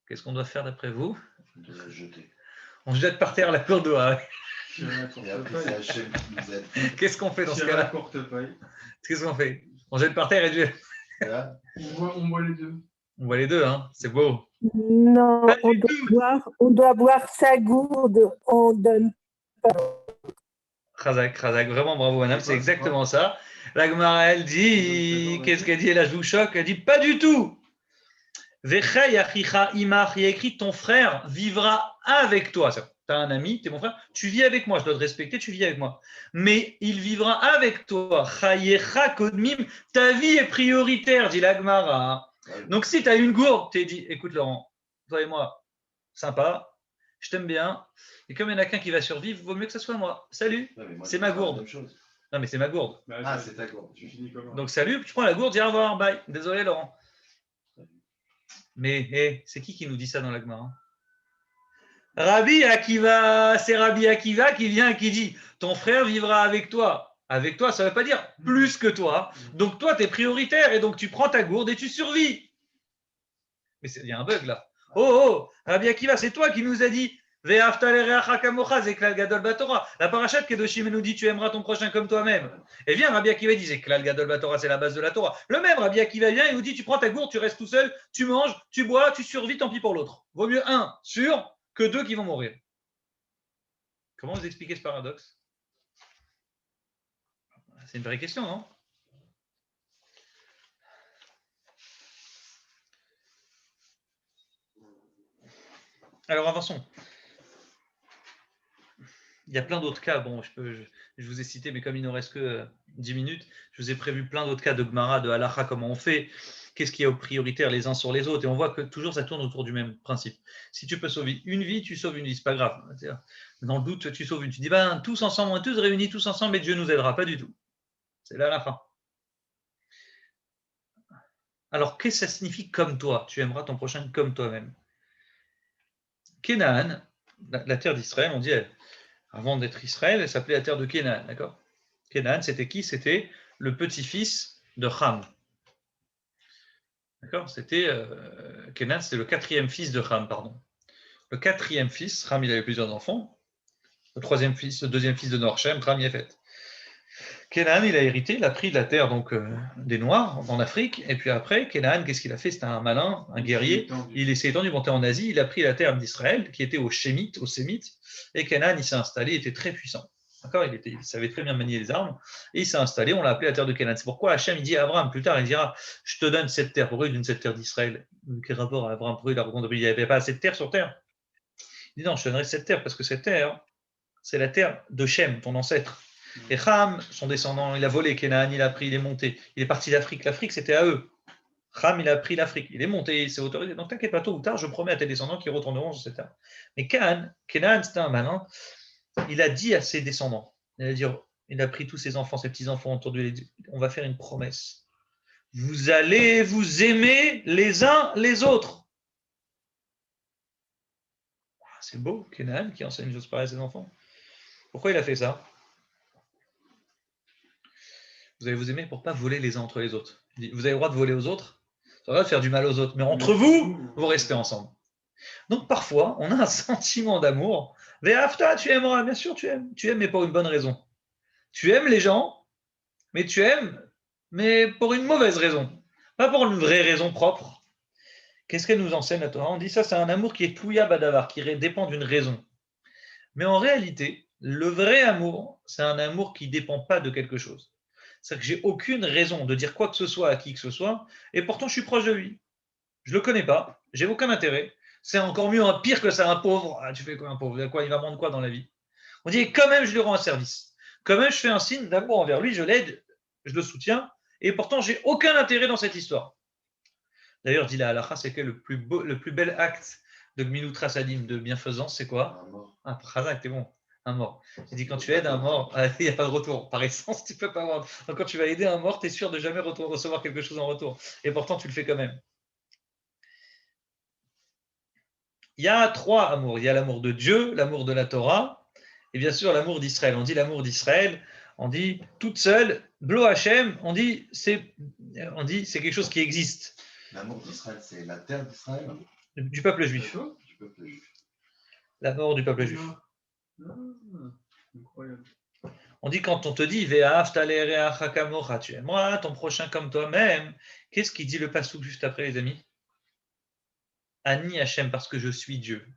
Qu'est-ce qu'on doit faire d'après vous? De la jeter. On jette par terre la gourde. Et après, c'est Hachem qui nous aide. Qu'est-ce qu'on fait dans ce Tiens la cas-là? portefeuille. Qu'est-ce qu'on fait? On jette par terre et Voilà. On voit les deux. on voit les deux, hein. C'est beau. Non, Pas du tout. on doit boire sa gourde, on donne pas. Khazak, vraiment bravo, madame, c'est exactement ça. La Gemara, elle dit, qu'est-ce qu'elle dit? Et là, je vous choque, elle dit pas du tout. Vechei achicha imach, il y a écrit ton frère vivra avec toi. Tu as un ami, tu es mon frère, tu vis avec moi, je dois te respecter, tu vis avec moi. Mais il vivra avec toi. Chayecha kodmim, ta vie est prioritaire, dit la Gemara. Donc si tu as une gourde, tu t'es dit, écoute Laurent, toi et moi, sympa, je t'aime bien, et comme il y en a qu'un qui va survivre, vaut mieux que ce soit moi. Salut, Ouais, mais moi, c'est je ma vais faire la gourde. même chose. Non mais c'est ma gourde. Bah, Ah, c'est ta gourde. Tu finis comment? Donc salut, tu prends la gourde, dis au revoir, bye. Désolé Laurent. Mais c'est qui nous dit ça dans la Gemara? Rabbi Akiva, c'est Rabbi Akiva qui vient et qui dit ton frère vivra avec toi. Avec toi, ça ne veut pas dire plus que toi. Donc toi, tu es prioritaire et donc tu prends ta gourde et tu survis. Mais il y a un bug là. Oh, Rabbi Akiva, c'est toi qui nous a dit la parachat Kedoshim nous dit tu aimeras ton prochain comme toi-même. Et bien Rabbi Akiva disait Klal Gadol Batorah, c'est la base de la Torah. Le même Rabbi Akiva vient et nous dit tu prends ta gourde, tu restes tout seul, tu manges, tu bois, tu survis, tant pis pour l'autre. Vaut mieux un sûr que deux qui vont mourir. Comment vous expliquez ce paradoxe? C'est une vraie question, non? Alors avançons. Il y a plein d'autres cas. Bon, je vous ai cité, mais comme il ne reste que 10 minutes, je vous ai prévu plein d'autres cas de Gemara, de Halacha, comment on fait, qu'est-ce qui est prioritaire les uns sur les autres. Et on voit que toujours ça tourne autour du même principe. Si tu peux sauver une vie, tu sauves une vie, c'est pas grave. Dans le doute, tu sauves une. Tu dis, tous ensemble, on est tous réunis, tous ensemble, et Dieu nous aidera. Pas du tout. C'est là la fin. Alors, qu'est-ce que ça signifie comme toi? Tu aimeras ton prochain comme toi-même. Canaan, la terre d'Israël, on dit, avant d'être Israël, elle s'appelait la terre de Canaan, d'accord? Canaan, c'était qui? C'était le petit-fils de Ham. D'accord? C'était Canaan, c'était le quatrième fils de Ham, pardon. Le quatrième fils, Ham, il avait plusieurs enfants. Le deuxième fils de Norshem, Ram Yefet. Canaan, il a hérité, il a pris de la terre donc des Noirs en Afrique, et puis après, Canaan, qu'est-ce qu'il a fait? C'était un malin, un guerrier. Il s'est étendu, monté en Asie, il a pris la terre d'Israël, qui était aux Sémites, et Canaan, il s'est installé, il était très puissant. D'accord, il savait très bien manier les armes, et il s'est installé, on l'a appelé la terre de Canaan. C'est pourquoi Hachem, il dit à Abraham, plus tard, il dira, je te donne cette terre. Pourquoi il donne cette terre d'Israël? Quel rapport à Abraham? Pourquoi il n'y avait pas assez de terre sur terre? Il dit non, je te donnerai cette terre, parce que cette terre, c'est la terre de Shem, ton ancêtre. Et Ham, son descendant, il a volé Canaan, il a pris, il est monté. Il est parti d'Afrique. L'Afrique, c'était à eux. Ham, il a pris l'Afrique. Il est monté, il s'est autorisé. Donc, t'inquiète pas, tôt ou tard, je promets à tes descendants qu'ils retourneront sur cette terre. Mais Canaan, c'était un malin. Il a dit à ses descendants, il a pris tous ses enfants, ses petits-enfants autour de lui, il a dit, on va faire une promesse. Vous allez vous aimer les uns les autres. C'est beau, Canaan qui enseigne une chose pareille à ses enfants. Pourquoi il a fait ça? Vous allez vous aimer pour ne pas voler les uns entre les autres. Vous avez le droit de voler aux autres, vous avez le droit de faire du mal aux autres, mais entre vous, vous restez ensemble. Donc parfois, on a un sentiment d'amour. Ve'afta, tu aimeras, bien sûr tu aimes, mais pour une bonne raison. Tu aimes les gens, mais tu aimes, mais pour une mauvaise raison, pas pour une vraie raison propre. Qu'est-ce qu'elle nous enseigne la Torah? On dit ça, c'est un amour qui est touya badavar, qui dépend d'une raison. Mais en réalité, le vrai amour, c'est un amour qui ne dépend pas de quelque chose. C'est-à-dire que j'ai aucune raison de dire quoi que ce soit à qui que ce soit, et pourtant je suis proche de lui. Je ne le connais pas, j'ai aucun intérêt. C'est encore mieux, pire que ça, un pauvre. Ah, tu fais quoi un pauvre? Il va rendre quoi dans la vie? On dit quand même je lui rends un service. Quand même je fais un signe d'amour envers lui, je l'aide, je le soutiens, et pourtant j'ai aucun intérêt dans cette histoire. D'ailleurs, dit la halakha, c'est que le plus bel acte de Gmilut Rasadim, de bienfaisance, c'est quoi? Un prazak, t'es bon. Un mort. J'ai dit, quand tu aides un mort, il n'y a pas de retour. Par essence, tu ne peux pas avoir. Donc, quand tu vas aider un mort, tu es sûr de jamais recevoir quelque chose en retour. Et pourtant, tu le fais quand même. Il y a 3 amours. Il y a l'amour de Dieu, l'amour de la Torah, et bien sûr l'amour d'Israël. On dit l'amour d'Israël, on dit toute seule, Blo Hashem, on dit c'est quelque chose qui existe. L'amour d'Israël, c'est la terre d'Israël? Du peuple juif. Du peuple juif. la mort du peuple juif. Incroyable. On dit quand on te dit Ve'ahavta l'ereacha kamocha, tu aimeras ton prochain comme toi-même. Qu'est-ce qu'il dit le passouk juste après, les amis? Ani Hachem, parce que je suis Dieu.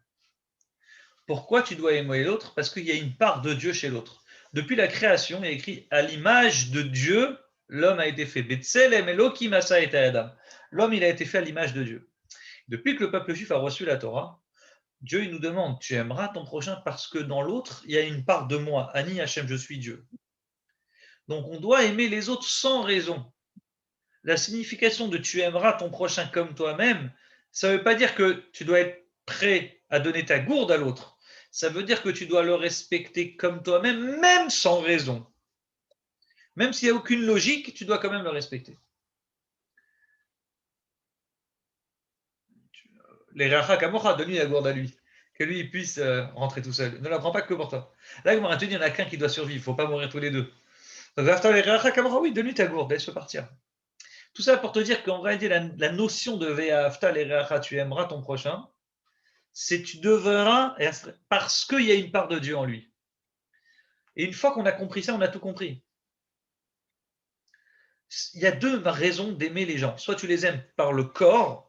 Pourquoi tu dois aimer l'autre? Parce qu'il y a une part de Dieu chez l'autre. Depuis la création, il est écrit à l'image de Dieu, l'homme a été fait. Betselem Elokim asa et Adam. L'homme, il a été fait à l'image de Dieu. Depuis que le peuple juif a reçu la Torah, Dieu il nous demande, tu aimeras ton prochain parce que dans l'autre, il y a une part de moi. Ani Hachem, je suis Dieu. Donc on doit aimer les autres sans raison. La signification de tu aimeras ton prochain comme toi-même, ça ne veut pas dire que tu dois être prêt à donner ta gourde à l'autre. Ça veut dire que tu dois le respecter comme toi-même, même sans raison. Même s'il n'y a aucune logique, tu dois quand même le respecter. Les Racha Kamocha, donne-lui la gourde à lui. Que lui, il puisse rentrer tout seul. Ne la prends pas que pour toi. Là, comme on a dit, il n'y en a qu'un qui doit survivre. Il ne faut pas mourir tous les deux. Donc, les Racha Kamocha, oui, donne-lui ta gourde, laisse-le partir. Tout ça pour te dire qu'en réalité, la notion de Ve'ahavta l'ereacha, tu aimeras ton prochain, c'est tu devras, parce qu'il y a une part de Dieu en lui. Et une fois qu'on a compris ça, on a tout compris. Il y a deux raisons d'aimer les gens. Soit tu les aimes par le corps,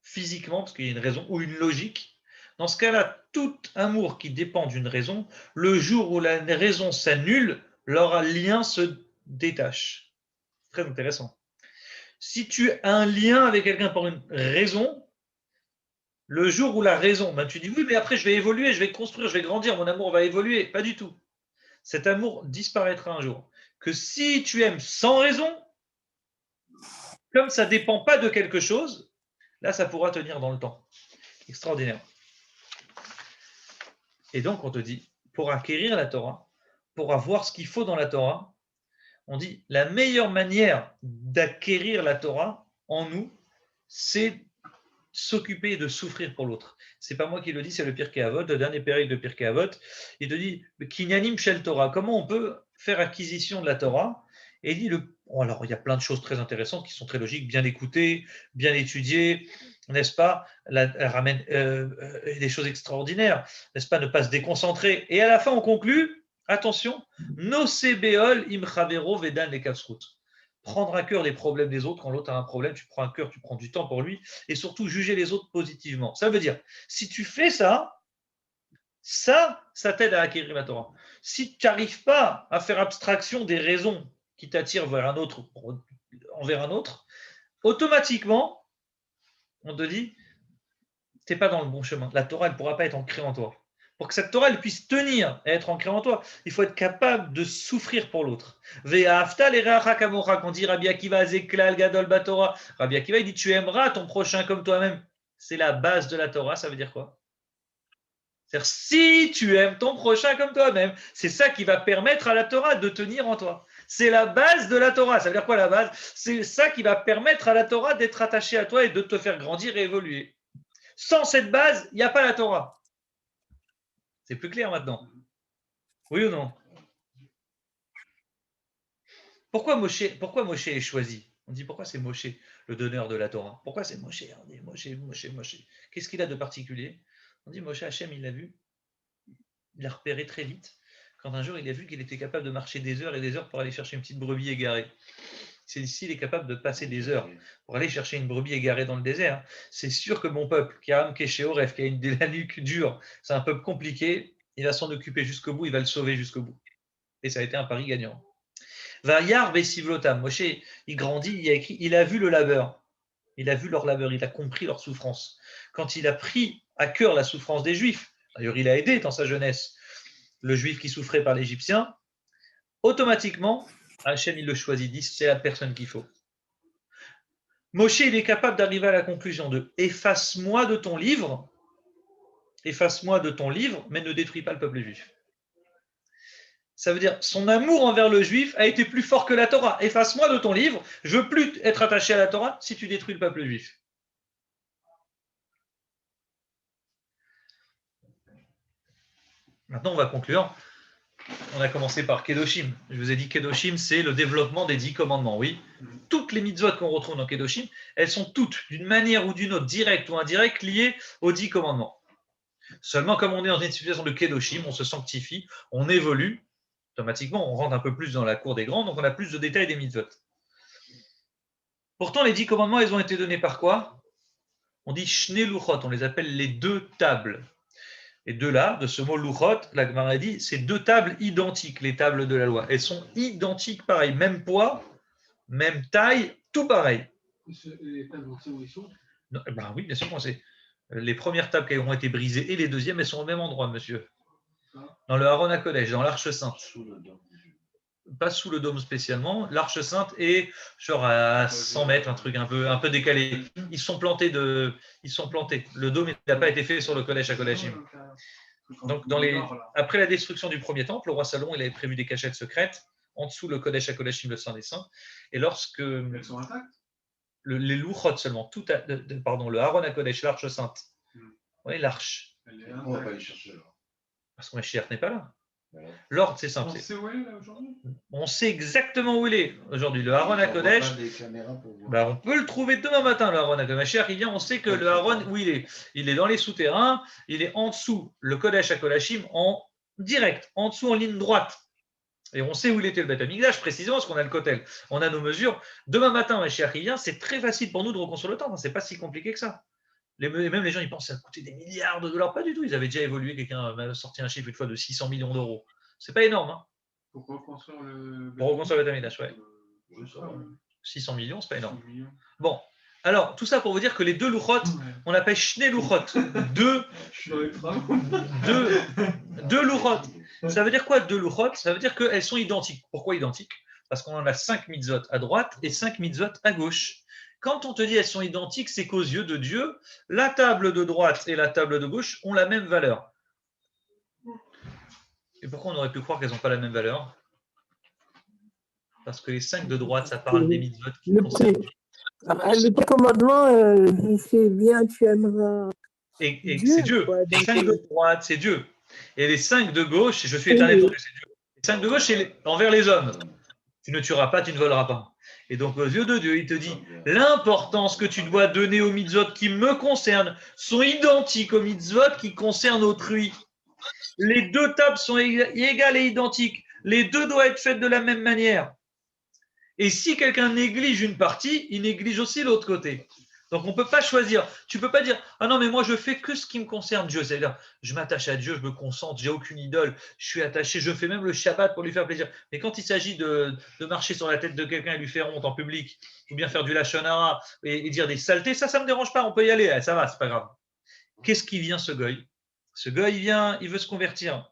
physiquement, parce qu'il y a une raison ou une logique. Dans ce cas-là, tout amour qui dépend d'une raison, le jour où la raison s'annule, leur lien se détache. Très intéressant. Si tu as un lien avec quelqu'un pour une raison, le jour où la raison, ben tu dis oui, mais après je vais évoluer, je vais construire, je vais grandir, mon amour va évoluer. Pas du tout. Cet amour disparaîtra un jour. Que si tu aimes sans raison, comme ça ne dépend pas de quelque chose, là ça pourra tenir dans le temps. Extraordinaire. Et donc on te dit, pour acquérir la Torah, pour avoir ce qu'il faut dans la Torah, on dit la meilleure manière d'acquérir la Torah en nous, c'est s'occuper de souffrir pour l'autre. C'est pas moi qui le dis, c'est le Pirkei Avot, le dernier péril de Pirkei Avot. Il te dit Kinyanim Shel Torah. Comment on peut faire acquisition de la Torah? Et il dit alors il y a plein de choses très intéressantes qui sont très logiques, bien écoutées, bien étudiées, n'est-ce pas? Elle ramène des choses extraordinaires, n'est-ce pas? Ne pas se déconcentrer. Et à la fin, on conclut. Attention, Nosebeol imchavero vedan lekavsrut. Prendre à cœur les problèmes des autres. Quand l'autre a un problème, tu prends à cœur, tu prends du temps pour lui. Et surtout, juger les autres positivement. Ça veut dire, si tu fais ça t'aide à acquérir la Torah. Si tu n'arrives pas à faire abstraction des raisons qui t'attirent envers un autre, automatiquement, on te dit, tu n'es pas dans le bon chemin. La Torah, elle ne pourra pas être ancrée en toi. Pour que cette Torah elle puisse tenir et être ancrée en toi, il faut être capable de souffrir pour l'autre. Ve'ahavta l'ereacha kamocha, quand dit Rabbi Akiva zeklal gadol batorah, Rabbi Akiva il dit tu aimeras ton prochain comme toi-même. C'est la base de la Torah, ça veut dire quoi? C'est-à-dire si tu aimes ton prochain comme toi-même, c'est ça qui va permettre à la Torah de tenir en toi. C'est la base de la Torah. Ça veut dire quoi la base? C'est ça qui va permettre à la Torah d'être attachée à toi et de te faire grandir et évoluer. Sans cette base, il n'y a pas la Torah. C'est plus clair maintenant. Oui ou non? Pourquoi Moshe est choisi? On dit pourquoi c'est Moshe, le donneur de la Torah? Pourquoi c'est Moshe? On dit Moshe. Qu'est-ce qu'il a de particulier? On dit Moshe, Hachem, il l'a vu. Il l'a repéré très vite. Quand un jour, il a vu qu'il était capable de marcher des heures et des heures pour aller chercher une petite brebis égarée. S'il est capable de passer des heures pour aller chercher une brebis égarée dans le désert, c'est sûr que mon peuple, qui a Oref, qui a la nuque dure, c'est un peuple compliqué, il va s'en occuper jusqu'au bout, il va le sauver jusqu'au bout. Et ça a été un pari gagnant. Vayar Besivlotam, Moshe, il grandit, il a écrit, il a vu le labeur, il a vu leur labeur, il a compris leur souffrance. Quand il a pris à cœur la souffrance des Juifs, d'ailleurs il a aidé dans sa jeunesse le Juif qui souffrait par l'Égyptien, automatiquement, Hachem, il le choisit, dit c'est la personne qu'il faut. Moshe, il est capable d'arriver à la conclusion de efface-moi de ton livre, mais ne détruis pas le peuple juif. Ça veut dire son amour envers le juif a été plus fort que la Torah. Efface-moi de ton livre, je ne veux plus être attaché à la Torah si tu détruis le peuple juif. Maintenant, on va conclure. On a commencé par Kedoshim. Je vous ai dit Kedoshim, c'est le développement des 10 commandements. Oui, toutes les mitzvot qu'on retrouve dans Kedoshim, elles sont toutes, d'une manière ou d'une autre, directe ou indirecte, liées aux 10 commandements. Seulement, comme on est dans une situation de Kedoshim, on se sanctifie, on évolue, automatiquement, on rentre un peu plus dans la cour des grands, donc on a plus de détails des mitzvot. Pourtant, les 10 commandements, ils ont été donnés par quoi? On dit Shne Luchot, on les appelle les 2 tables. Et de là, de ce mot Luchot, la Gemara dit, c'est 2 tables identiques, les tables de la loi. Elles sont identiques, pareil, même poids, même taille, tout pareil. Les tables, on sait où ils sont? Non, ben oui, bien sûr qu'on sait. Les premières tables qui ont été brisées et les deuxièmes, elles sont au même endroit, monsieur. Dans le Haron HaKodesh, dans l'Arche Sainte. Pas sous le dôme spécialement. L'Arche Sainte est genre à 100 mètres, un truc un peu décalé. Ils sont plantés. Le dôme n'a pas été fait sur le Kodesh HaKodeshim. Donc, après la destruction du premier temple, le roi Salomon il avait prévu des cachettes secrètes en dessous le Kodesh HaKodeshim, le Saint des Saints. Et lorsque Elles sont intactes? les louchot seulement, le Haron HaKodesh, l'Arche Sainte. Oui, l'Arche. On va pas les chercher là. Parce que Mashiach n'est pas là. Voilà. L'ordre, c'est simple. On sait où elle est là aujourd'hui? On sait exactement où il est aujourd'hui. Le Haron HaKodesh, on peut le trouver demain matin, le Haron HaKodesh. Mashiach, il vient, on sait que le Haron, où il est? Il est dans les souterrains, il est en dessous, le Kodesh HaKodashim, en direct, en dessous, en ligne droite. Et on sait où il était le Beth Amikdash, précisément, parce qu'on a le Kotel. On a nos mesures. Demain matin, Mashiach, il vient, c'est très facile pour nous de reconstruire le temple. C'est pas si compliqué que ça. Même les gens, ils pensent que ça coûtait des milliards de dollars. Pas du tout. Ils avaient déjà évolué. Quelqu'un m'a sorti un chiffre une fois de 600 millions d'euros. C'est pas énorme. Hein. Pour reconstruire le. Pour reconstruire le Beth Amikdash, ouais. 600 millions, c'est pas énorme. Bon, alors, tout ça pour vous dire que les 2 louchot, on appelle Shne Luchot. 2 louchot. Ça veut dire quoi 2 louchot? Ça veut dire qu'elles sont identiques. Pourquoi identiques? Parce qu'on en a 5 mitzvot à droite et 5 mitzvot à gauche. Quand on te dit elles sont identiques, c'est qu'aux yeux de Dieu, la table de droite et la table de gauche ont la même valeur. Et pourquoi on aurait pu croire qu'elles n'ont pas la même valeur? Parce que les 5 de droite, ça parle des mitzvot qui concernent Dieu. Le commandement, c'est bien, tu aimeras. Et c'est Dieu. Les 5 de droite, c'est Dieu. Et les 5 de gauche, je suis éternel pour Dieu, c'est Dieu. Les 5 de gauche, c'est envers les hommes. Tu ne tueras pas, tu ne voleras pas. Et donc, aux yeux de Dieu, il te dit, l'importance que tu dois donner aux mitzvot qui me concernent sont identiques aux mitzvot qui concernent autrui. Les 2 tables sont égales et identiques. Les 2 doivent être faites de la même manière. Et si quelqu'un néglige une partie, il néglige aussi l'autre côté. Donc, on ne peut pas choisir. Tu ne peux pas dire « Ah non, mais moi, je fais que ce qui me concerne Dieu. » C'est-à-dire, je m'attache à Dieu, je me concentre, je n'ai aucune idole, je suis attaché, je fais même le Shabbat pour lui faire plaisir. Mais quand il s'agit de marcher sur la tête de quelqu'un et lui faire honte en public, ou bien faire du Lachon Hara et dire des saletés, ça ne me dérange pas, on peut y aller, ça va, c'est pas grave. Qu'est-ce qui vient, ce goy? Ce goy, il veut se convertir.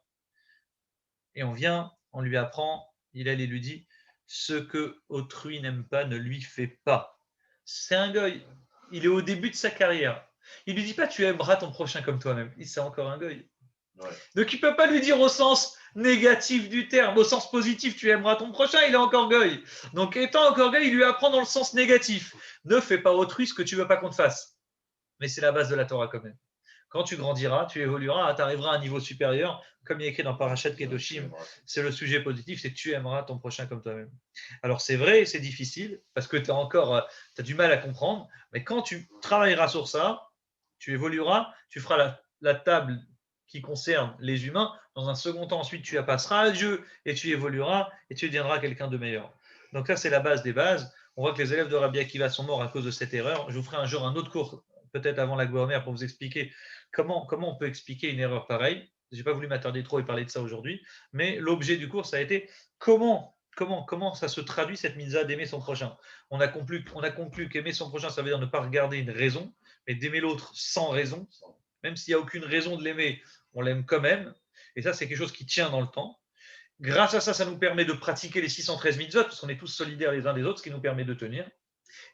Et on lui apprend, il lui dit « Ce que autrui n'aime pas ne lui fait pas. » C'est un goy. Il est au début de sa carrière. Il ne lui dit pas tu aimeras ton prochain comme toi-même. C'est encore un goy. Ouais. Donc il ne peut pas lui dire au sens négatif du terme, au sens positif tu aimeras ton prochain, il est encore goy. Donc étant encore goy, il lui apprend dans le sens négatif. Ne fais pas autrui ce que tu ne veux pas qu'on te fasse. Mais c'est la base de la Torah quand même. Quand tu grandiras, tu évolueras, tu arriveras à un niveau supérieur, comme il est écrit dans Parashat Kedoshim, c'est le sujet positif, c'est que tu aimeras ton prochain comme toi-même. Alors c'est vrai, c'est difficile, parce que tu as du mal à comprendre, mais quand tu travailleras sur ça, tu évolueras, tu feras la table qui concerne les humains, dans un second temps, ensuite tu la passeras à Dieu, et tu évolueras, et tu deviendras quelqu'un de meilleur. Donc ça c'est la base des bases. On voit que les élèves de Rabbi Akiva sont morts à cause de cette erreur. Je vous ferai un jour un autre cours, peut-être avant la Gomer, pour vous expliquer comment on peut expliquer une erreur pareille. Je n'ai pas voulu m'attarder trop et parler de ça aujourd'hui, mais l'objet du cours, ça a été comment ça se traduit cette mitzvah d'aimer son prochain. On a conclu qu'aimer son prochain, ça veut dire ne pas regarder une raison, mais d'aimer l'autre sans raison. Même s'il n'y a aucune raison de l'aimer, on l'aime quand même. Et ça, c'est quelque chose qui tient dans le temps. Grâce à ça, ça nous permet de pratiquer les 613 mitzvot, parce qu'on est tous solidaires les uns des autres, ce qui nous permet de tenir.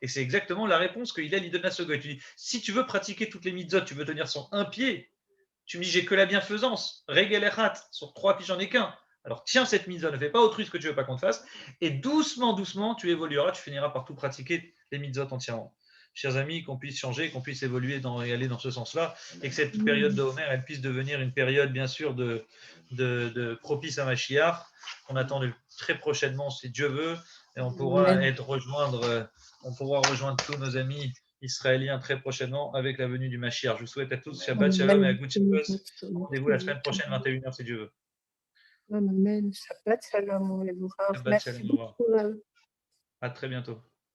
Et c'est exactement la réponse qu'il donne à ce gars. Tu dis, si tu veux pratiquer toutes les mitzvot, tu veux tenir sur un pied, tu me dis, j'ai que la bienfaisance, regel echat, sur 3 pieds, j'en ai qu'un. Alors tiens cette mitzvah, ne fais pas autrui ce que tu ne veux pas qu'on te fasse, et doucement, tu évolueras, tu finiras par tout pratiquer les mitzvot entièrement. Chers amis, qu'on puisse changer, qu'on puisse évoluer et aller dans ce sens-là, et que cette période de Homer, elle puisse devenir une période, bien sûr, de propice à Mashiach, qu'on attend très prochainement, si Dieu veut, et on pourra rejoindre tous nos amis israélien très prochainement avec la venue du Mashiach. Je vous souhaite à tous Shabbat Shalom et à Good Shabbos. Rendez-vous la semaine prochaine, 21h, si Dieu veut. Amen. Shabbat shalom. Shabbat Merci Shalom. beaucoup. À très bientôt.